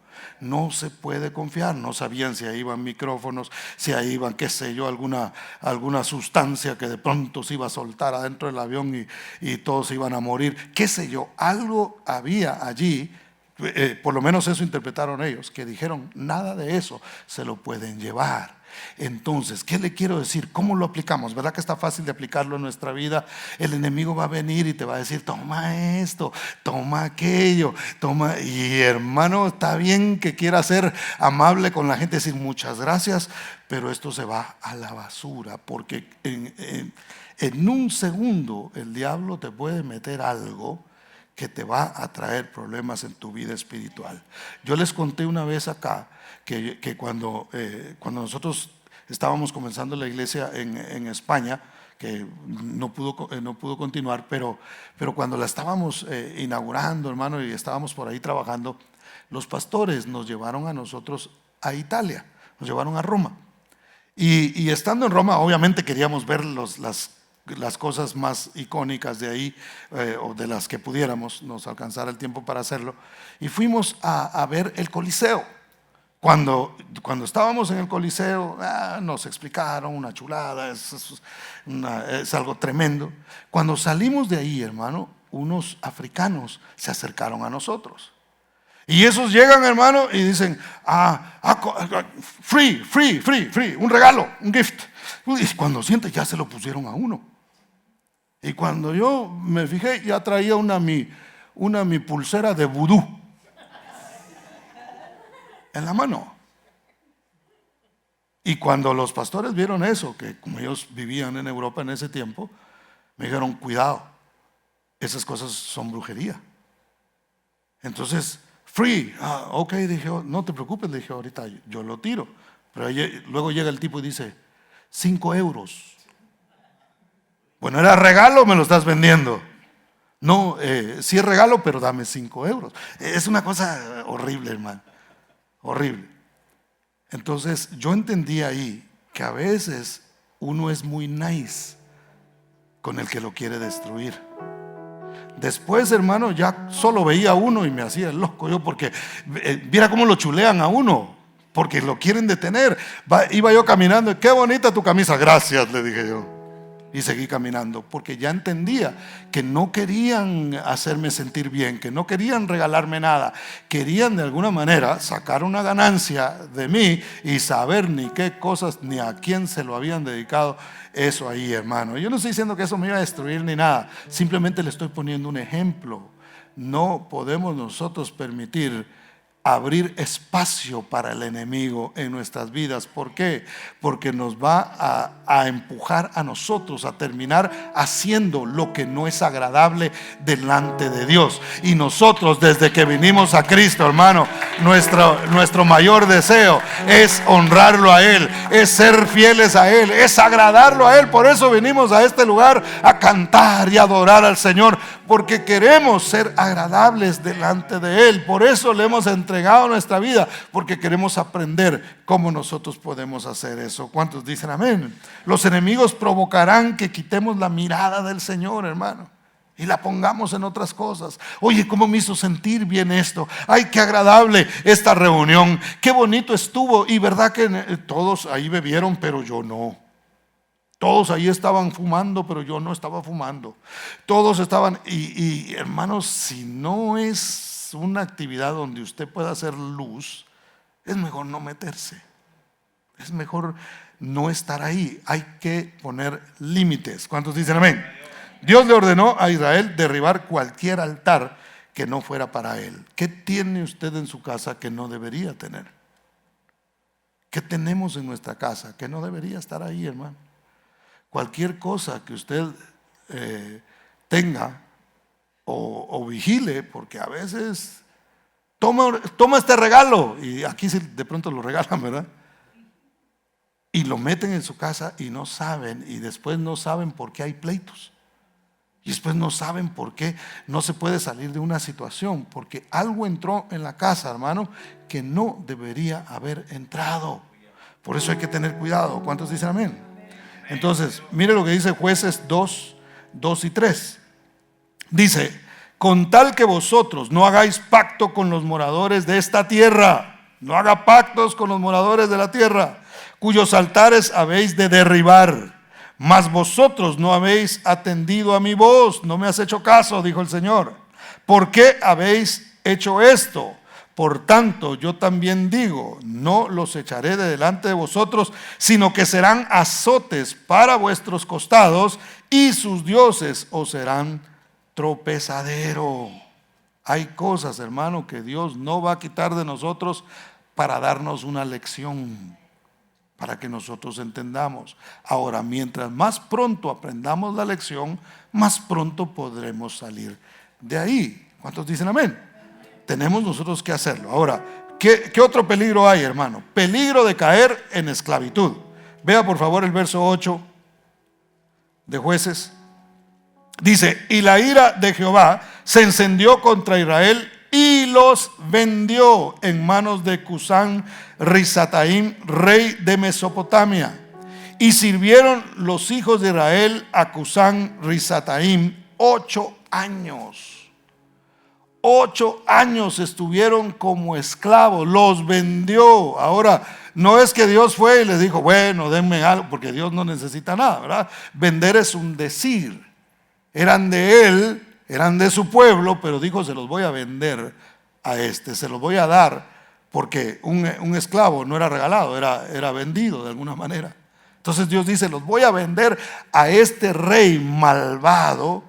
No se puede confiar. No sabían si ahí iban micrófonos, si ahí iban, qué sé yo, alguna sustancia que de pronto se iba a soltar adentro del avión y todos iban a morir, qué sé yo. Algo había allí, por lo menos eso interpretaron ellos, que dijeron, nada de eso se lo pueden llevar. Entonces, ¿qué le quiero decir? ¿Cómo lo aplicamos? ¿Verdad que está fácil de aplicarlo en nuestra vida? El enemigo va a venir y te va a decir, toma esto, toma aquello, toma. Y hermano, está bien que quiera ser amable con la gente, decir muchas gracias, pero esto se va a la basura, porque en un segundo el diablo te puede meter algo que te va a traer problemas en tu vida espiritual. Yo les conté una vez acá que cuando nosotros estábamos comenzando la iglesia en España, que no pudo continuar, pero cuando la estábamos inaugurando, hermano, y estábamos por ahí trabajando, los pastores nos llevaron a nosotros a Italia, nos llevaron a Roma. Y estando en Roma, obviamente queríamos ver las cosas más icónicas de ahí, o de las que pudiéramos, nos alcanzara el tiempo para hacerlo. Y fuimos a ver el Coliseo. Cuando estábamos en el Coliseo, nos explicaron una chulada, es algo tremendo. Cuando salimos de ahí, hermano, unos africanos se acercaron a nosotros. Y esos llegan, hermano, y dicen, free, un regalo, un gift. Y cuando siente, ya se lo pusieron a uno. Y cuando yo me fijé, ya traía una mi pulsera de vudú en la mano. Y cuando los pastores vieron eso, que como ellos vivían en Europa en ese tiempo, me dijeron, cuidado, esas cosas son brujería. Entonces, free, ok, dije, no te preocupes, le dije, ahorita yo lo tiro. Pero luego llega el tipo y dice, 5 euros. Bueno, ¿era regalo o me lo estás vendiendo? No, sí es regalo, pero dame 5 euros. Es una cosa horrible, hermano, horrible. Entonces yo entendí ahí que a veces uno es muy nice con el que lo quiere destruir. Después, hermano, ya solo veía a uno y me hacía el loco yo, porque viera cómo lo chulean a uno, porque lo quieren detener. Iba yo caminando, qué bonita tu camisa, gracias, le dije yo. Y seguí caminando, porque ya entendía que no querían hacerme sentir bien, que no querían regalarme nada, querían de alguna manera sacar una ganancia de mí y saber ni qué cosas ni a quién se lo habían dedicado eso ahí, hermano. Yo no estoy diciendo que eso me iba a destruir ni nada, simplemente le estoy poniendo un ejemplo. No podemos nosotros permitir abrir espacio para el enemigo en nuestras vidas. ¿Por qué? Porque nos va a empujar a nosotros a terminar haciendo lo que no es agradable delante de Dios. Y nosotros, desde que vinimos a Cristo, hermano, nuestro mayor deseo es honrarlo a Él, es ser fieles a Él, es agradarlo a Él. Por eso venimos a este lugar a cantar y adorar al Señor, porque queremos ser agradables delante de Él. Por eso le hemos entregado nuestra vida, porque queremos aprender cómo nosotros podemos hacer eso. ¿Cuántos dicen amén? Los enemigos provocarán que quitemos la mirada del Señor, hermano, y la pongamos en otras cosas. Oye, cómo me hizo sentir bien esto. Ay, qué agradable esta reunión, qué bonito estuvo. Y verdad que todos ahí bebieron, pero yo no. Todos ahí estaban fumando, pero yo no estaba fumando. Todos estaban, y hermanos, si no es una actividad donde usted pueda hacer luz, es mejor no meterse. Es mejor no estar ahí. Hay que poner límites. ¿Cuántos dicen amén? Dios le ordenó a Israel derribar cualquier altar que no fuera para él. ¿Qué tiene usted en su casa que no debería tener? ¿Qué tenemos en nuestra casa que no debería estar ahí, hermano? Cualquier cosa que usted tenga o vigile, porque a veces toma este regalo, y aquí de pronto lo regalan, ¿verdad? Y lo meten en su casa y no saben, y después no saben por qué hay pleitos, y después no saben por qué no se puede salir de una situación, porque algo entró en la casa, hermano, que no debería haber entrado. Por eso hay que tener cuidado. ¿Cuántos dicen amén? Entonces, mire lo que dice Jueces 2 y 3. Dice, con tal que vosotros no hagáis pacto con los moradores de esta tierra, no haga pactos con los moradores de la tierra, cuyos altares habéis de derribar, mas vosotros no habéis atendido a mi voz, no me has hecho caso, dijo el Señor. ¿Por qué habéis hecho esto? Por tanto, yo también digo, no los echaré de delante de vosotros, sino que serán azotes para vuestros costados, y sus dioses os serán tropezadero. Hay cosas, hermano, que Dios no va a quitar de nosotros para darnos una lección, para que nosotros entendamos. Ahora, mientras más pronto aprendamos la lección, más pronto podremos salir de ahí. ¿Cuántos dicen amén? Tenemos nosotros que hacerlo. Ahora, ¿qué otro peligro hay, hermano? Peligro de caer en esclavitud. Vea por favor el verso 8 de Jueces. Dice, y la ira de Jehová se encendió contra Israel y los vendió en manos de Cusán Risataim, rey de Mesopotamia. Y sirvieron los hijos de Israel a Cusán Risataim 8 años. 8 años estuvieron como esclavos, los vendió. Ahora, no es que Dios fue y les dijo, bueno, denme algo, porque Dios no necesita nada, ¿verdad? Vender es un decir. Eran de él, eran de su pueblo, pero dijo, se los voy a vender a se los voy a dar, porque un esclavo no era regalado, era vendido de alguna manera. Entonces Dios dice, los voy a vender a este rey malvado.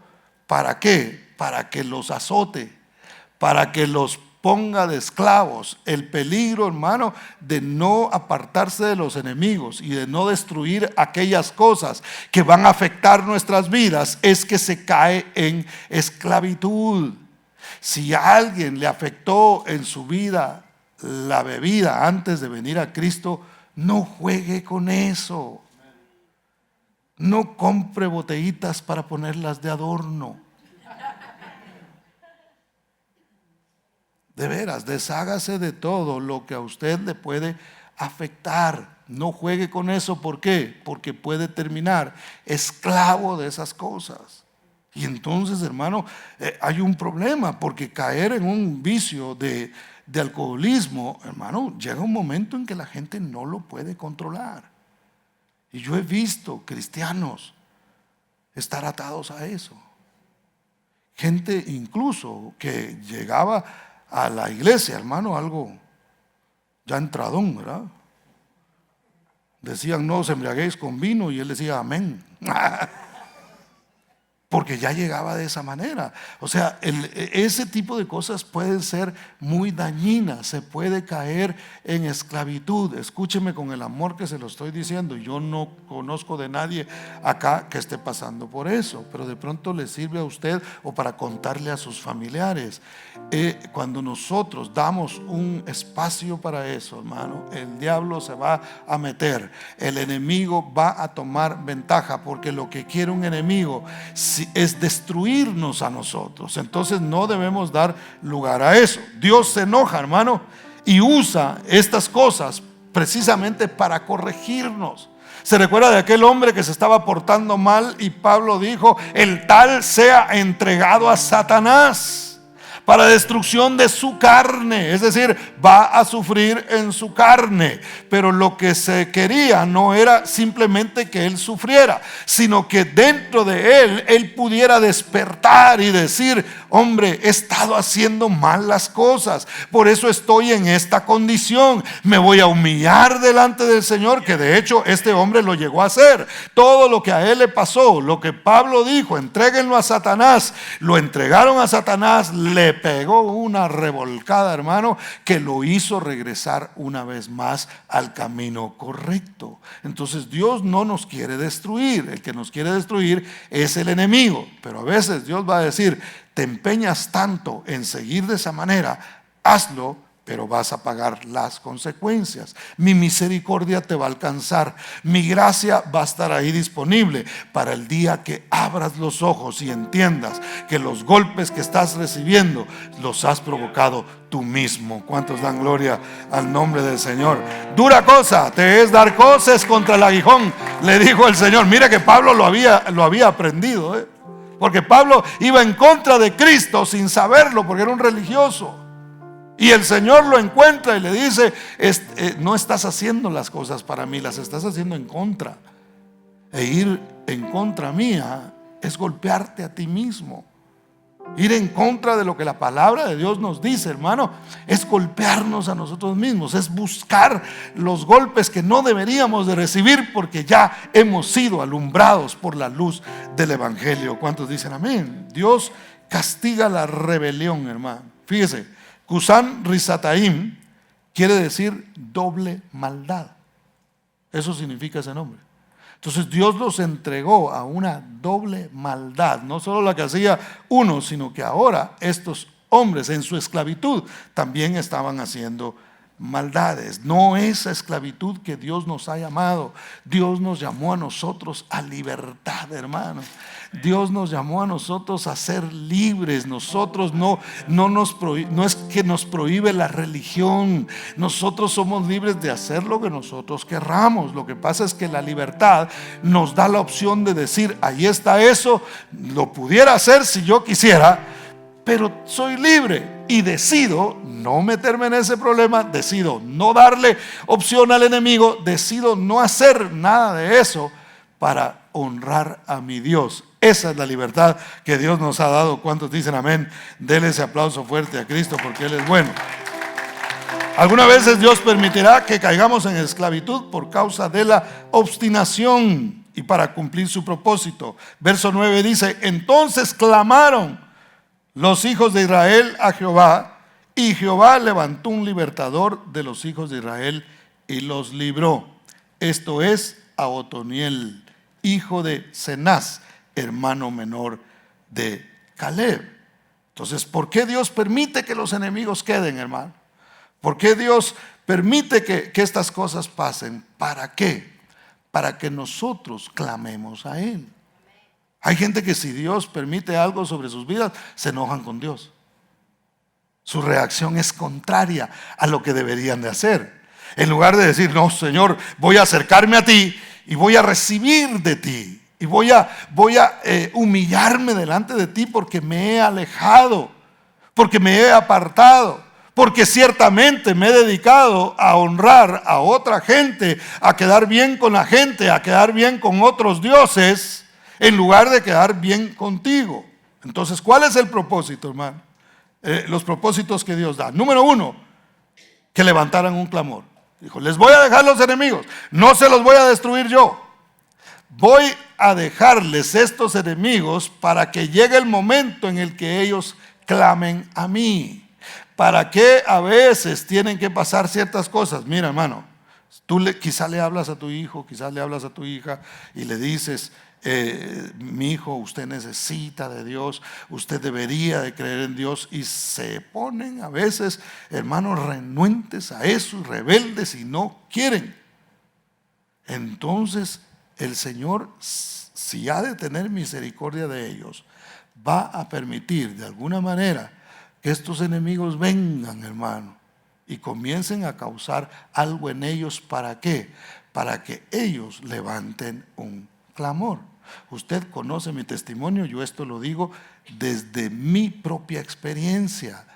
¿Para qué? Para que los azote, para que los ponga de esclavos. El peligro, hermano, de no apartarse de los enemigos y de no destruir aquellas cosas que van a afectar nuestras vidas es que se cae en esclavitud. Si a alguien le afectó en su vida la bebida antes de venir a Cristo, no juegue con eso. No compre botellitas para ponerlas de adorno. De veras, deshágase de todo lo que a usted le puede afectar. No juegue con eso. ¿Por qué? Porque puede terminar esclavo de esas cosas. Y entonces, hermano, hay un problema, porque caer en un vicio de alcoholismo, hermano, llega un momento en que la gente no lo puede controlar. Y yo he visto cristianos estar atados a eso. Gente incluso que llegaba a la iglesia, hermano, algo ya entradón, ¿verdad? Decían, no os embriaguéis con vino, y él decía, amén. Porque ya llegaba de esa manera. O sea, ese tipo de cosas pueden ser muy dañinas. Se puede caer en esclavitud. Escúcheme con el amor que se lo estoy diciendo. Yo no conozco de nadie acá que esté pasando por eso, pero de pronto le sirve a usted o para contarle a sus familiares. Cuando nosotros damos un espacio para eso, hermano, el diablo se va a meter. El enemigo va a tomar ventaja, porque lo que quiere un enemigo es destruirnos a nosotros. Entonces no debemos dar lugar a eso. Dios se enoja, hermano, y usa estas cosas precisamente para corregirnos. Se recuerda de aquel hombre que se estaba portando mal, y Pablo dijo, el tal sea entregado a Satanás para destrucción de su carne. Es decir, va a sufrir en su carne. Pero lo que se quería no era simplemente que él sufriera, sino que dentro de él pudiera despertar y decir, hombre, he estado haciendo mal las cosas, por eso estoy en esta condición. Me voy a humillar delante del Señor, que de hecho este hombre lo llegó a hacer. Todo lo que a él le pasó, lo que Pablo dijo, entréguenlo a Satanás, lo entregaron a Satanás, le pegó una revolcada, hermano, que lo hizo regresar una vez más al camino correcto. Entonces Dios no nos quiere destruir. El que nos quiere destruir es el enemigo. Pero a veces Dios va a decir, te empeñas tanto en seguir de esa manera, hazlo, pero vas a pagar las consecuencias. Mi misericordia te va a alcanzar. Mi gracia va a estar ahí disponible para el día que abras los ojos y entiendas que los golpes que estás recibiendo los has provocado tú mismo. ¿Cuántos dan gloria al nombre del Señor? Dura cosa te es dar coces contra el aguijón, le dijo el Señor. Mira que Pablo lo había aprendido, porque Pablo iba en contra de Cristo sin saberlo, porque era un religioso. Y el Señor lo encuentra y le dice, no estás haciendo las cosas para mí, las estás haciendo en contra. E ir en contra mía es golpearte a ti mismo. Ir en contra de lo que la palabra de Dios nos dice, hermano, es golpearnos a nosotros mismos, es buscar los golpes que no deberíamos de recibir, porque ya hemos sido alumbrados por la luz del Evangelio. ¿Cuántos dicen amén? Dios castiga la rebelión, hermano. Fíjese, Cusán Risataim quiere decir doble maldad. Eso significa ese nombre. Entonces Dios los entregó a una doble maldad. No solo la que hacía uno, sino que ahora estos hombres en su esclavitud también estaban haciendo maldades. No esa esclavitud que Dios nos ha llamado. Dios nos llamó a nosotros a libertad, hermanos. Dios nos llamó a nosotros a ser libres. Nosotros no es que nos prohíbe la religión. Nosotros somos libres de hacer lo que nosotros querramos. Lo que pasa es que la libertad nos da la opción de decir: ahí está eso, lo pudiera hacer si yo quisiera, pero soy libre y decido no meterme en ese problema, decido no darle opción al enemigo, decido no hacer nada de eso para honrar a mi Dios. Esa es la libertad que Dios nos ha dado. ¿Cuántos dicen amén? Denle ese aplauso fuerte a Cristo, porque Él es bueno. Algunas veces Dios permitirá que caigamos en esclavitud por causa de la obstinación y para cumplir su propósito. Verso 9 dice: entonces clamaron los hijos de Israel a Jehová, y Jehová levantó un libertador de los hijos de Israel y los libró. Esto es a Otoniel, hijo de Cenaz, hermano menor de Caleb. Entonces, ¿por qué Dios permite que los enemigos queden, hermano? ¿Por qué Dios permite que estas cosas pasen? ¿Para qué? Para que nosotros clamemos a Él. Hay gente que si Dios permite algo sobre sus vidas, se enojan con Dios. Su reacción es contraria a lo que deberían de hacer. En lugar de decir: no, Señor, voy a acercarme a ti y voy a recibir de ti, y voy a humillarme delante de ti porque me he alejado, porque me he apartado, porque ciertamente me he dedicado a honrar a otra gente, a quedar bien con la gente, a quedar bien con otros dioses, en lugar de quedar bien contigo. Entonces, ¿cuál es el propósito, hermano? Los propósitos que Dios da. Número 1, que levantaran un clamor. Dijo: les voy a dejar los enemigos, no se los voy a destruir yo. Voy a dejarles estos enemigos para que llegue el momento en el que ellos clamen a mí. ¿Para qué a veces tienen que pasar ciertas cosas? Mira, hermano, tú quizás le hablas a tu hijo, quizás le hablas a tu hija y le dices: mi hijo, usted necesita de Dios, usted debería de creer en Dios, y se ponen a veces, hermanos, renuentes a eso, rebeldes, y no quieren. Entonces el Señor, si ha de tener misericordia de ellos, va a permitir de alguna manera que estos enemigos vengan, hermano, y comiencen a causar algo en ellos. ¿Para qué? Para que ellos levanten un clamor. Usted conoce mi testimonio, yo esto lo digo desde mi propia experiencia.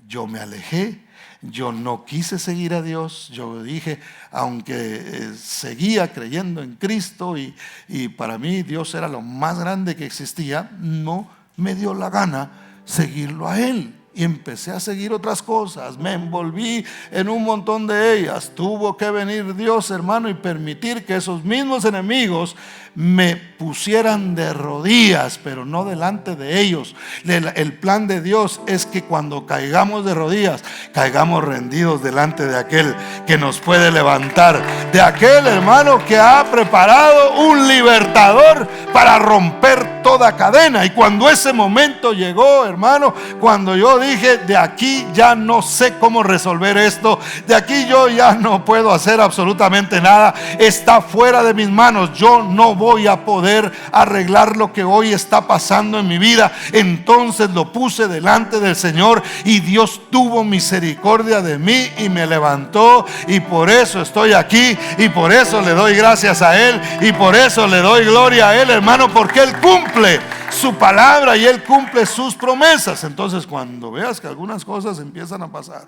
Yo me alejé, yo no quise seguir a Dios. Yo dije, aunque seguía creyendo en Cristo y para mí Dios era lo más grande que existía, no me dio la gana seguirlo a Él. Y empecé a seguir otras cosas, me envolví en un montón de ellas. Tuvo que venir Dios, hermano, y permitir que esos mismos enemigos me pusieran de rodillas, pero no delante de ellos. El plan de Dios es que cuando caigamos de rodillas, caigamos rendidos delante de aquel que nos puede levantar, de aquel, hermano, que ha preparado un libertador para romper toda cadena. Y cuando ese momento llegó, hermano, cuando yo dije: de aquí ya no sé cómo resolver esto, de aquí yo ya no puedo hacer absolutamente nada, está fuera de mis manos, yo no voy a poder arreglar lo que hoy está pasando en mi vida. Entonces lo puse delante del Señor y Dios tuvo misericordia de mí y me levantó, y por eso estoy aquí, y por eso le doy gracias a Él, y por eso le doy gloria a Él, hermano, porque Él cumple su palabra y Él cumple sus promesas. Entonces, cuando veas que algunas cosas empiezan a pasar,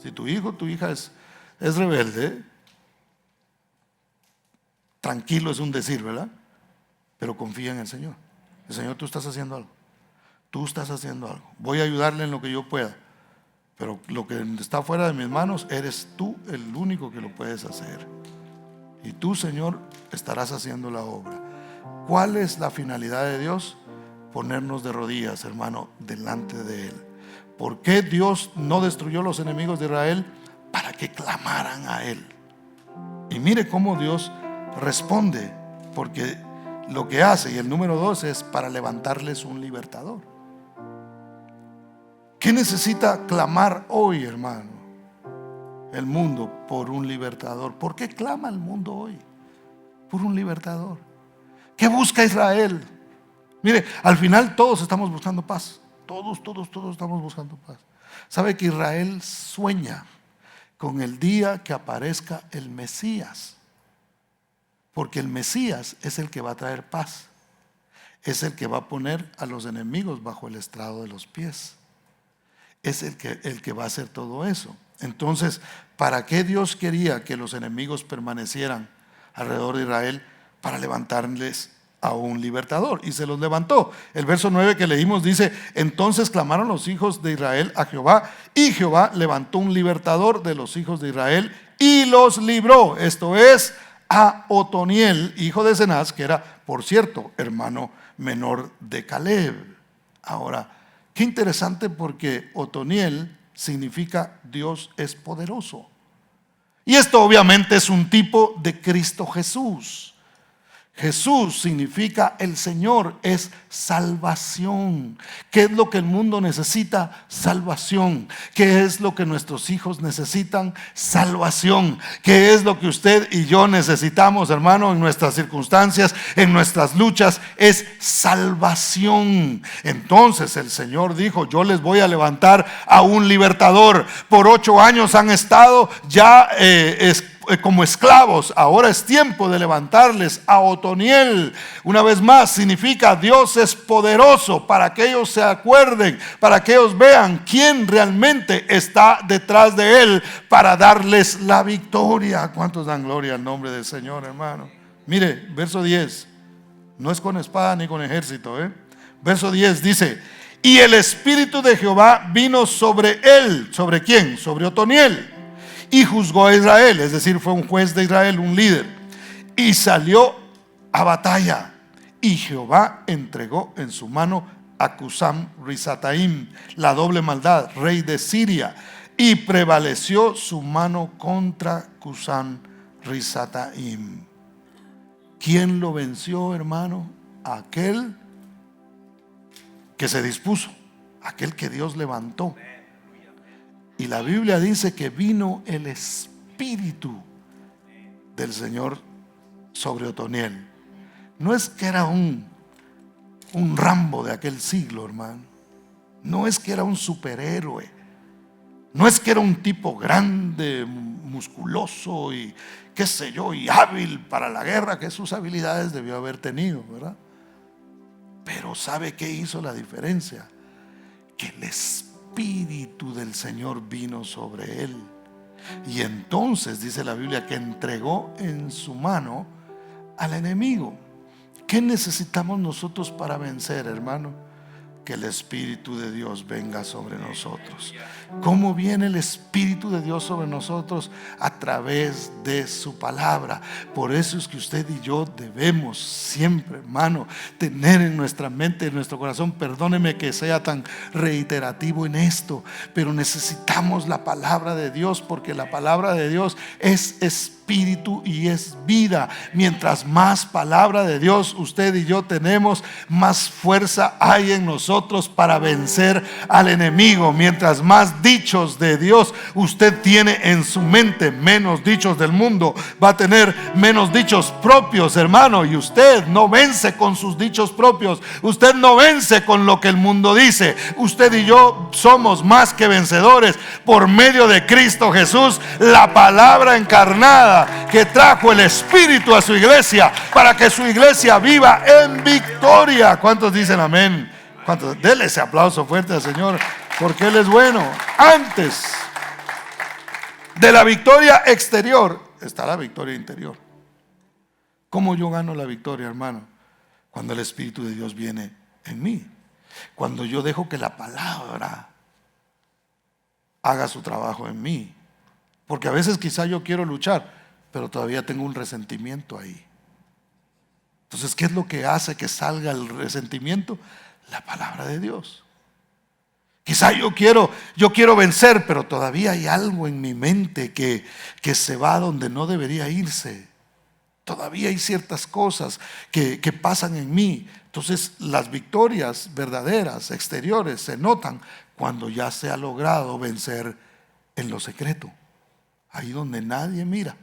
si tu hijo o tu hija es rebelde, tranquilo es un decir, ¿verdad? Pero confía en el Señor. El Señor, tú estás haciendo algo. Tú estás haciendo algo. Voy a ayudarle en lo que yo pueda. Pero lo que está fuera de mis manos, eres tú el único que lo puedes hacer. Y tú, Señor, estarás haciendo la obra. ¿Cuál es la finalidad de Dios? Ponernos de rodillas, hermano, delante de Él. ¿Por qué Dios no destruyó los enemigos de Israel? Para que clamaran a Él. Y mire cómo Dios responde, porque lo que hace, y el número 2, es para levantarles un libertador. ¿Qué necesita clamar hoy, hermano? el mundo por un libertador. ¿Por qué clama el mundo hoy? Por un libertador. ¿Qué busca Israel? Mire, al final todos estamos buscando paz. Todos estamos buscando paz. ¿Sabe que Israel sueña con el día que aparezca el Mesías? Porque el Mesías es el que va a traer paz. Es el que va a poner a los enemigos bajo el estrado de los pies. Es el que va a hacer todo eso. Entonces, ¿para qué Dios quería que los enemigos permanecieran alrededor de Israel? Para levantarles a un libertador, y se los levantó. El verso 9 que leímos dice: entonces clamaron los hijos de Israel a Jehová, y Jehová levantó un libertador de los hijos de Israel y los libró. Esto es, a Otoniel, hijo de Cenaz, que era, por cierto, hermano menor de Caleb. Ahora, qué interesante, porque Otoniel significa Dios es poderoso. Y esto obviamente es un tipo de Cristo Jesús. Jesús significa el Señor es salvación. ¿Qué es lo que el mundo necesita? Salvación. ¿Qué es lo que nuestros hijos necesitan? Salvación. ¿Qué es lo que usted y yo necesitamos, hermano, en nuestras circunstancias, en nuestras luchas? Es salvación. Entonces el Señor dijo: yo les voy a levantar a un libertador. Por 8 años han estado ya como esclavos. Ahora es tiempo de levantarles a Otoniel. Una vez más, significa Dios es poderoso, para que ellos se acuerden, para que ellos vean quién realmente está detrás de él, para darles la victoria. ¿Cuántos dan gloria al nombre del Señor, hermano? Mire, verso 10. No es con espada ni con ejército, Verso 10 dice: y el Espíritu de Jehová vino sobre él. ¿Sobre quién? Sobre Otoniel. Y juzgó a Israel, es decir, fue un juez de Israel, un líder. Y salió a batalla. Y Jehová entregó en su mano a Cusán Risataim, la doble maldad, rey de Siria. Y prevaleció su mano contra Cusán Risataim. ¿Quién lo venció, hermano? Aquel que se dispuso, aquel que Dios levantó. Y la Biblia dice que vino el Espíritu del Señor sobre Otoniel. No es que era un Rambo de aquel siglo, hermano. No es que era un superhéroe. No es que era un tipo grande, musculoso y qué sé yo, y hábil para la guerra, que sus habilidades debió haber tenido, ¿verdad? Pero ¿sabe qué hizo la diferencia? Que el Espíritu del Señor vino sobre él. Y entonces dice la Biblia que entregó en su mano al enemigo. ¿Qué necesitamos nosotros para vencer, hermano? Que el Espíritu de Dios venga sobre nosotros. ¿Cómo viene el Espíritu de Dios sobre nosotros? A través de su palabra. Por eso es que usted y yo debemos siempre, hermano, tener en nuestra mente, en nuestro corazón, perdóneme que sea tan reiterativo en esto, pero necesitamos la palabra de Dios, porque la palabra de Dios es espíritu y es vida. Mientras más palabra de Dios usted y yo tenemos, más fuerza hay en nosotros para vencer al enemigo. Mientras más dichos de Dios usted tiene en su mente, menos dichos del mundo. Va a tener menos dichos propios, hermano. Y usted no vence con sus dichos propios. Usted no vence con lo que el mundo dice. Usted y yo somos más que vencedores por medio de Cristo Jesús, la palabra encarnada, que trajo el Espíritu a su iglesia, para que su iglesia viva en victoria. ¿Cuántos dicen amén? ¿Cuántos? Dele ese aplauso fuerte al Señor, porque Él es bueno. Antes de la victoria exterior está la victoria interior. ¿Cómo yo gano la victoria, hermano? Cuando el Espíritu de Dios viene en mí. Cuando yo dejo que la palabra haga su trabajo en mí. Porque a veces quizá yo quiero luchar, pero todavía tengo un resentimiento ahí. Entonces, ¿qué es lo que hace que salga el resentimiento? La palabra de Dios. Quizá yo quiero vencer, pero todavía hay algo en mi mente que se va donde no debería irse. Todavía hay ciertas cosas que pasan en mí. Entonces, las victorias verdaderas, exteriores, se notan cuando ya se ha logrado vencer en lo secreto. ahí donde nadie mira,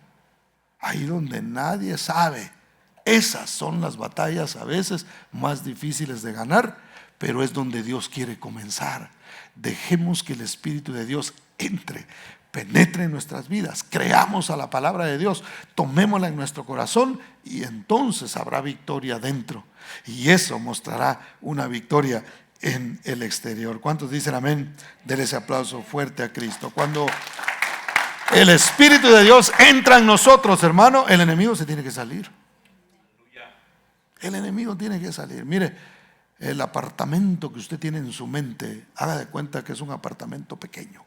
ahí donde nadie sabe. Esas son las batallas a veces más difíciles de ganar, pero es donde Dios quiere comenzar. Dejemos que el Espíritu de Dios entre, penetre en nuestras vidas, creamos a la palabra de Dios, tomémosla en nuestro corazón y entonces habrá victoria dentro. Y eso mostrará una victoria en el exterior. ¿Cuántos dicen amén? Denle ese aplauso fuerte a Cristo. Cuando el Espíritu de Dios entra en nosotros, hermano, el enemigo se tiene que salir. El enemigo tiene que salir. Mire, el apartamento que usted tiene en su mente, haga de cuenta que es un apartamento pequeño,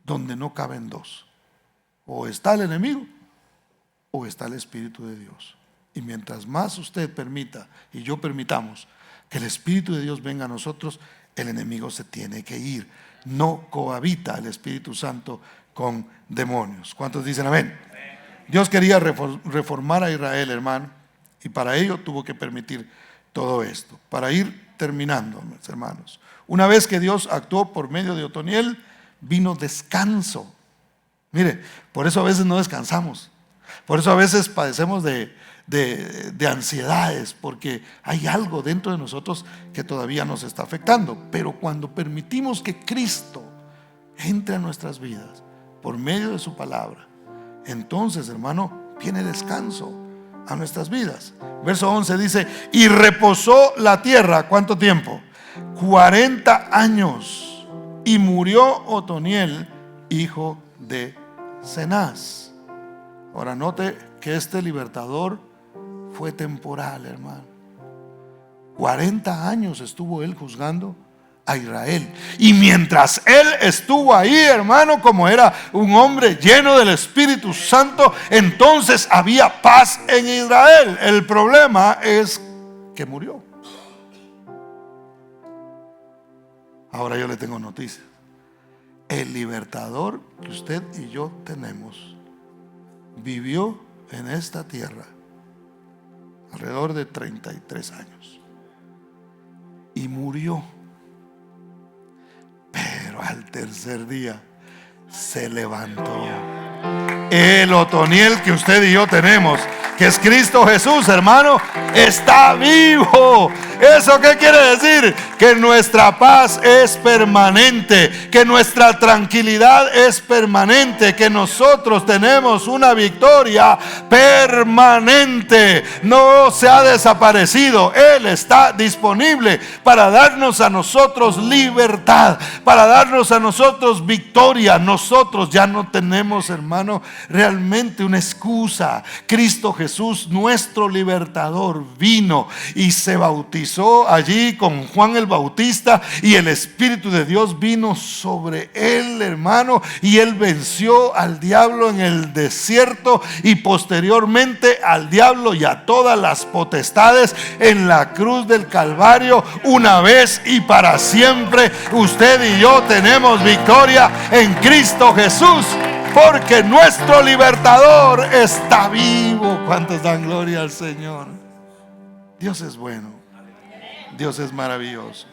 donde no caben dos. O está el enemigo o está el Espíritu de Dios. Y mientras más usted permita y yo permitamos que el Espíritu de Dios venga a nosotros, el enemigo se tiene que ir. No cohabita el Espíritu Santo con demonios. ¿Cuántos dicen amén? Dios quería reformar a Israel, hermano, y para ello tuvo que permitir todo esto. Para ir terminando, mis hermanos, una vez que Dios actuó por medio de Otoniel, vino descanso. Mire, por eso a veces no descansamos. Por eso a veces padecemos de ansiedades, porque hay algo dentro de nosotros que todavía nos está afectando. Pero cuando permitimos que Cristo entre a nuestras vidas por medio de su palabra, entonces, hermano, viene descanso a nuestras vidas. Verso 11 dice: y reposó la tierra, ¿cuánto tiempo? 40 años. Y murió Otoniel, hijo de Cenaz. Ahora note que este libertador fue temporal, hermano. 40 años estuvo él juzgando a Israel. Y mientras él estuvo ahí, hermano, como era un hombre lleno del Espíritu Santo, entonces había paz en Israel. El problema es que murió. Ahora yo le tengo noticias. El libertador que usted y yo tenemos vivió en esta tierra alrededor de 33 años y murió. Pero al tercer día se levantó. El Otoniel que usted y yo tenemos, que es Cristo Jesús, hermano, está vivo. ¿Eso qué quiere decir? Que nuestra paz es permanente, que nuestra tranquilidad es permanente, que nosotros tenemos una victoria permanente. No se ha desaparecido. Él está disponible para darnos a nosotros libertad, para darnos a nosotros victoria. Nosotros ya no tenemos, hermano, realmente una excusa. Cristo Jesús, nuestro libertador, vino y se bautizó allí con Juan el Bautista, y el Espíritu de Dios vino sobre él, hermano, y él venció al diablo en el desierto y posteriormente al diablo y a todas las potestades en la cruz del Calvario. Una vez y para siempre usted y yo tenemos victoria en Cristo Jesús, porque nuestro libertador está vivo. ¿Cuántos dan gloria al Señor? Dios es bueno. Dios es maravilloso.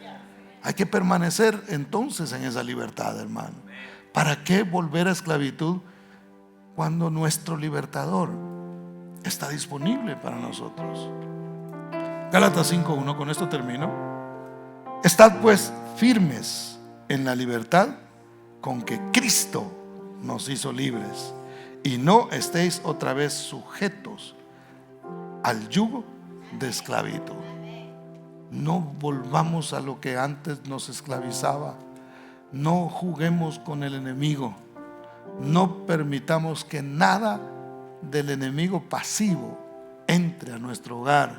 Hay que permanecer entonces en esa libertad, hermano. ¿Para qué volver a esclavitud cuando nuestro libertador está disponible para nosotros? Gálatas 5:1, con esto termino. Estad pues firmes en la libertad con que Cristo nos hizo libres, y no estéis otra vez sujetos al yugo de esclavitud. No volvamos a lo que antes nos esclavizaba. No juguemos con el enemigo. No permitamos que nada del enemigo pasivo entre a nuestro hogar,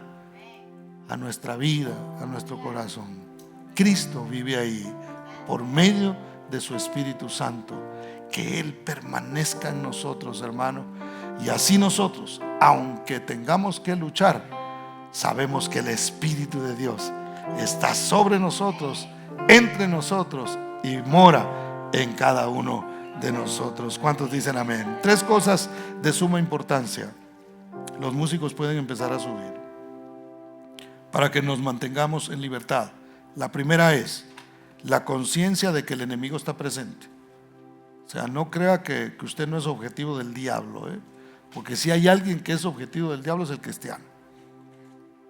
a nuestra vida, a nuestro corazón. Cristo vive ahí por medio de su Espíritu Santo. Que Él permanezca en nosotros, hermano. Y así nosotros, aunque tengamos que luchar, sabemos que el Espíritu de Dios está sobre nosotros, entre nosotros y mora en cada uno de nosotros. ¿Cuántos dicen amén? 3 cosas de suma importancia. Los músicos pueden empezar a subir para que nos mantengamos en libertad. La primera es la conciencia de que el enemigo está presente. O sea, no crea que usted no es objetivo del diablo, porque si hay alguien que es objetivo del diablo es el cristiano.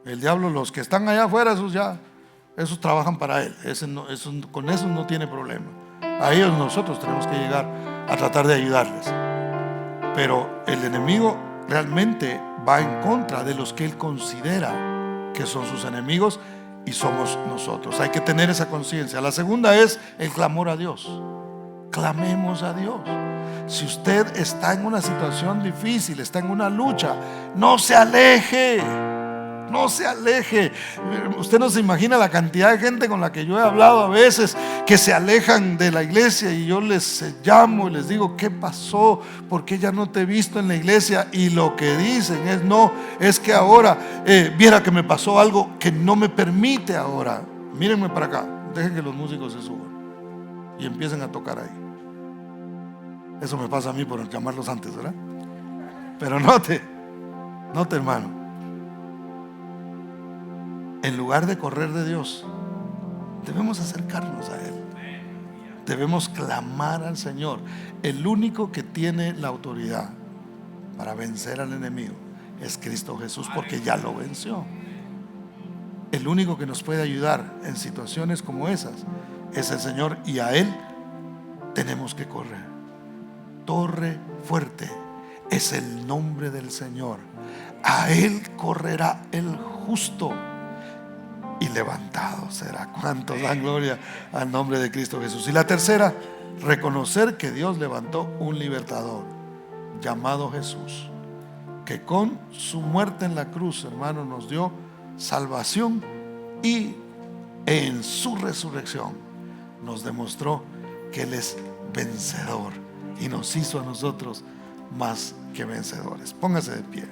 El diablo, los que están allá afuera, esos trabajan para él. Con eso no tiene problema. A ellos nosotros tenemos que llegar a tratar de ayudarles. Pero el enemigo realmente va en contra de los que él considera que son sus enemigos, y somos nosotros. Hay que tener esa conciencia. La segunda es el clamor a Dios. Clamemos a Dios. Si usted está en una situación difícil, está en una lucha, no se aleje. No se aleje. Usted no se imagina la cantidad de gente con la que yo he hablado a veces, que se alejan de la iglesia, y yo les llamo y les digo: ¿qué pasó? ¿Por qué ya no te he visto en la iglesia? Y lo que dicen es: no, es que ahora viera que me pasó algo que no me permite ahora. Mírenme para acá, dejen que los músicos se suban y empiecen a tocar ahí. Eso me pasa a mí por llamarlos antes, ¿verdad? Pero note hermano, en lugar de correr de Dios, debemos acercarnos a Él. Debemos clamar al Señor. El único que tiene la autoridad para vencer al enemigo es Cristo Jesús, porque ya lo venció. El único que nos puede ayudar en situaciones como esas es el Señor, y a Él tenemos que correr. Torre fuerte es el nombre del Señor. A Él correrá el justo y levantado será. ¿Cuántos dan gloria al nombre de Cristo Jesús? Y la tercera, reconocer que Dios levantó un libertador llamado Jesús, que con su muerte en la cruz, hermano, nos dio salvación, y en su resurrección nos demostró que Él es vencedor y nos hizo a nosotros más que vencedores. Póngase de pie.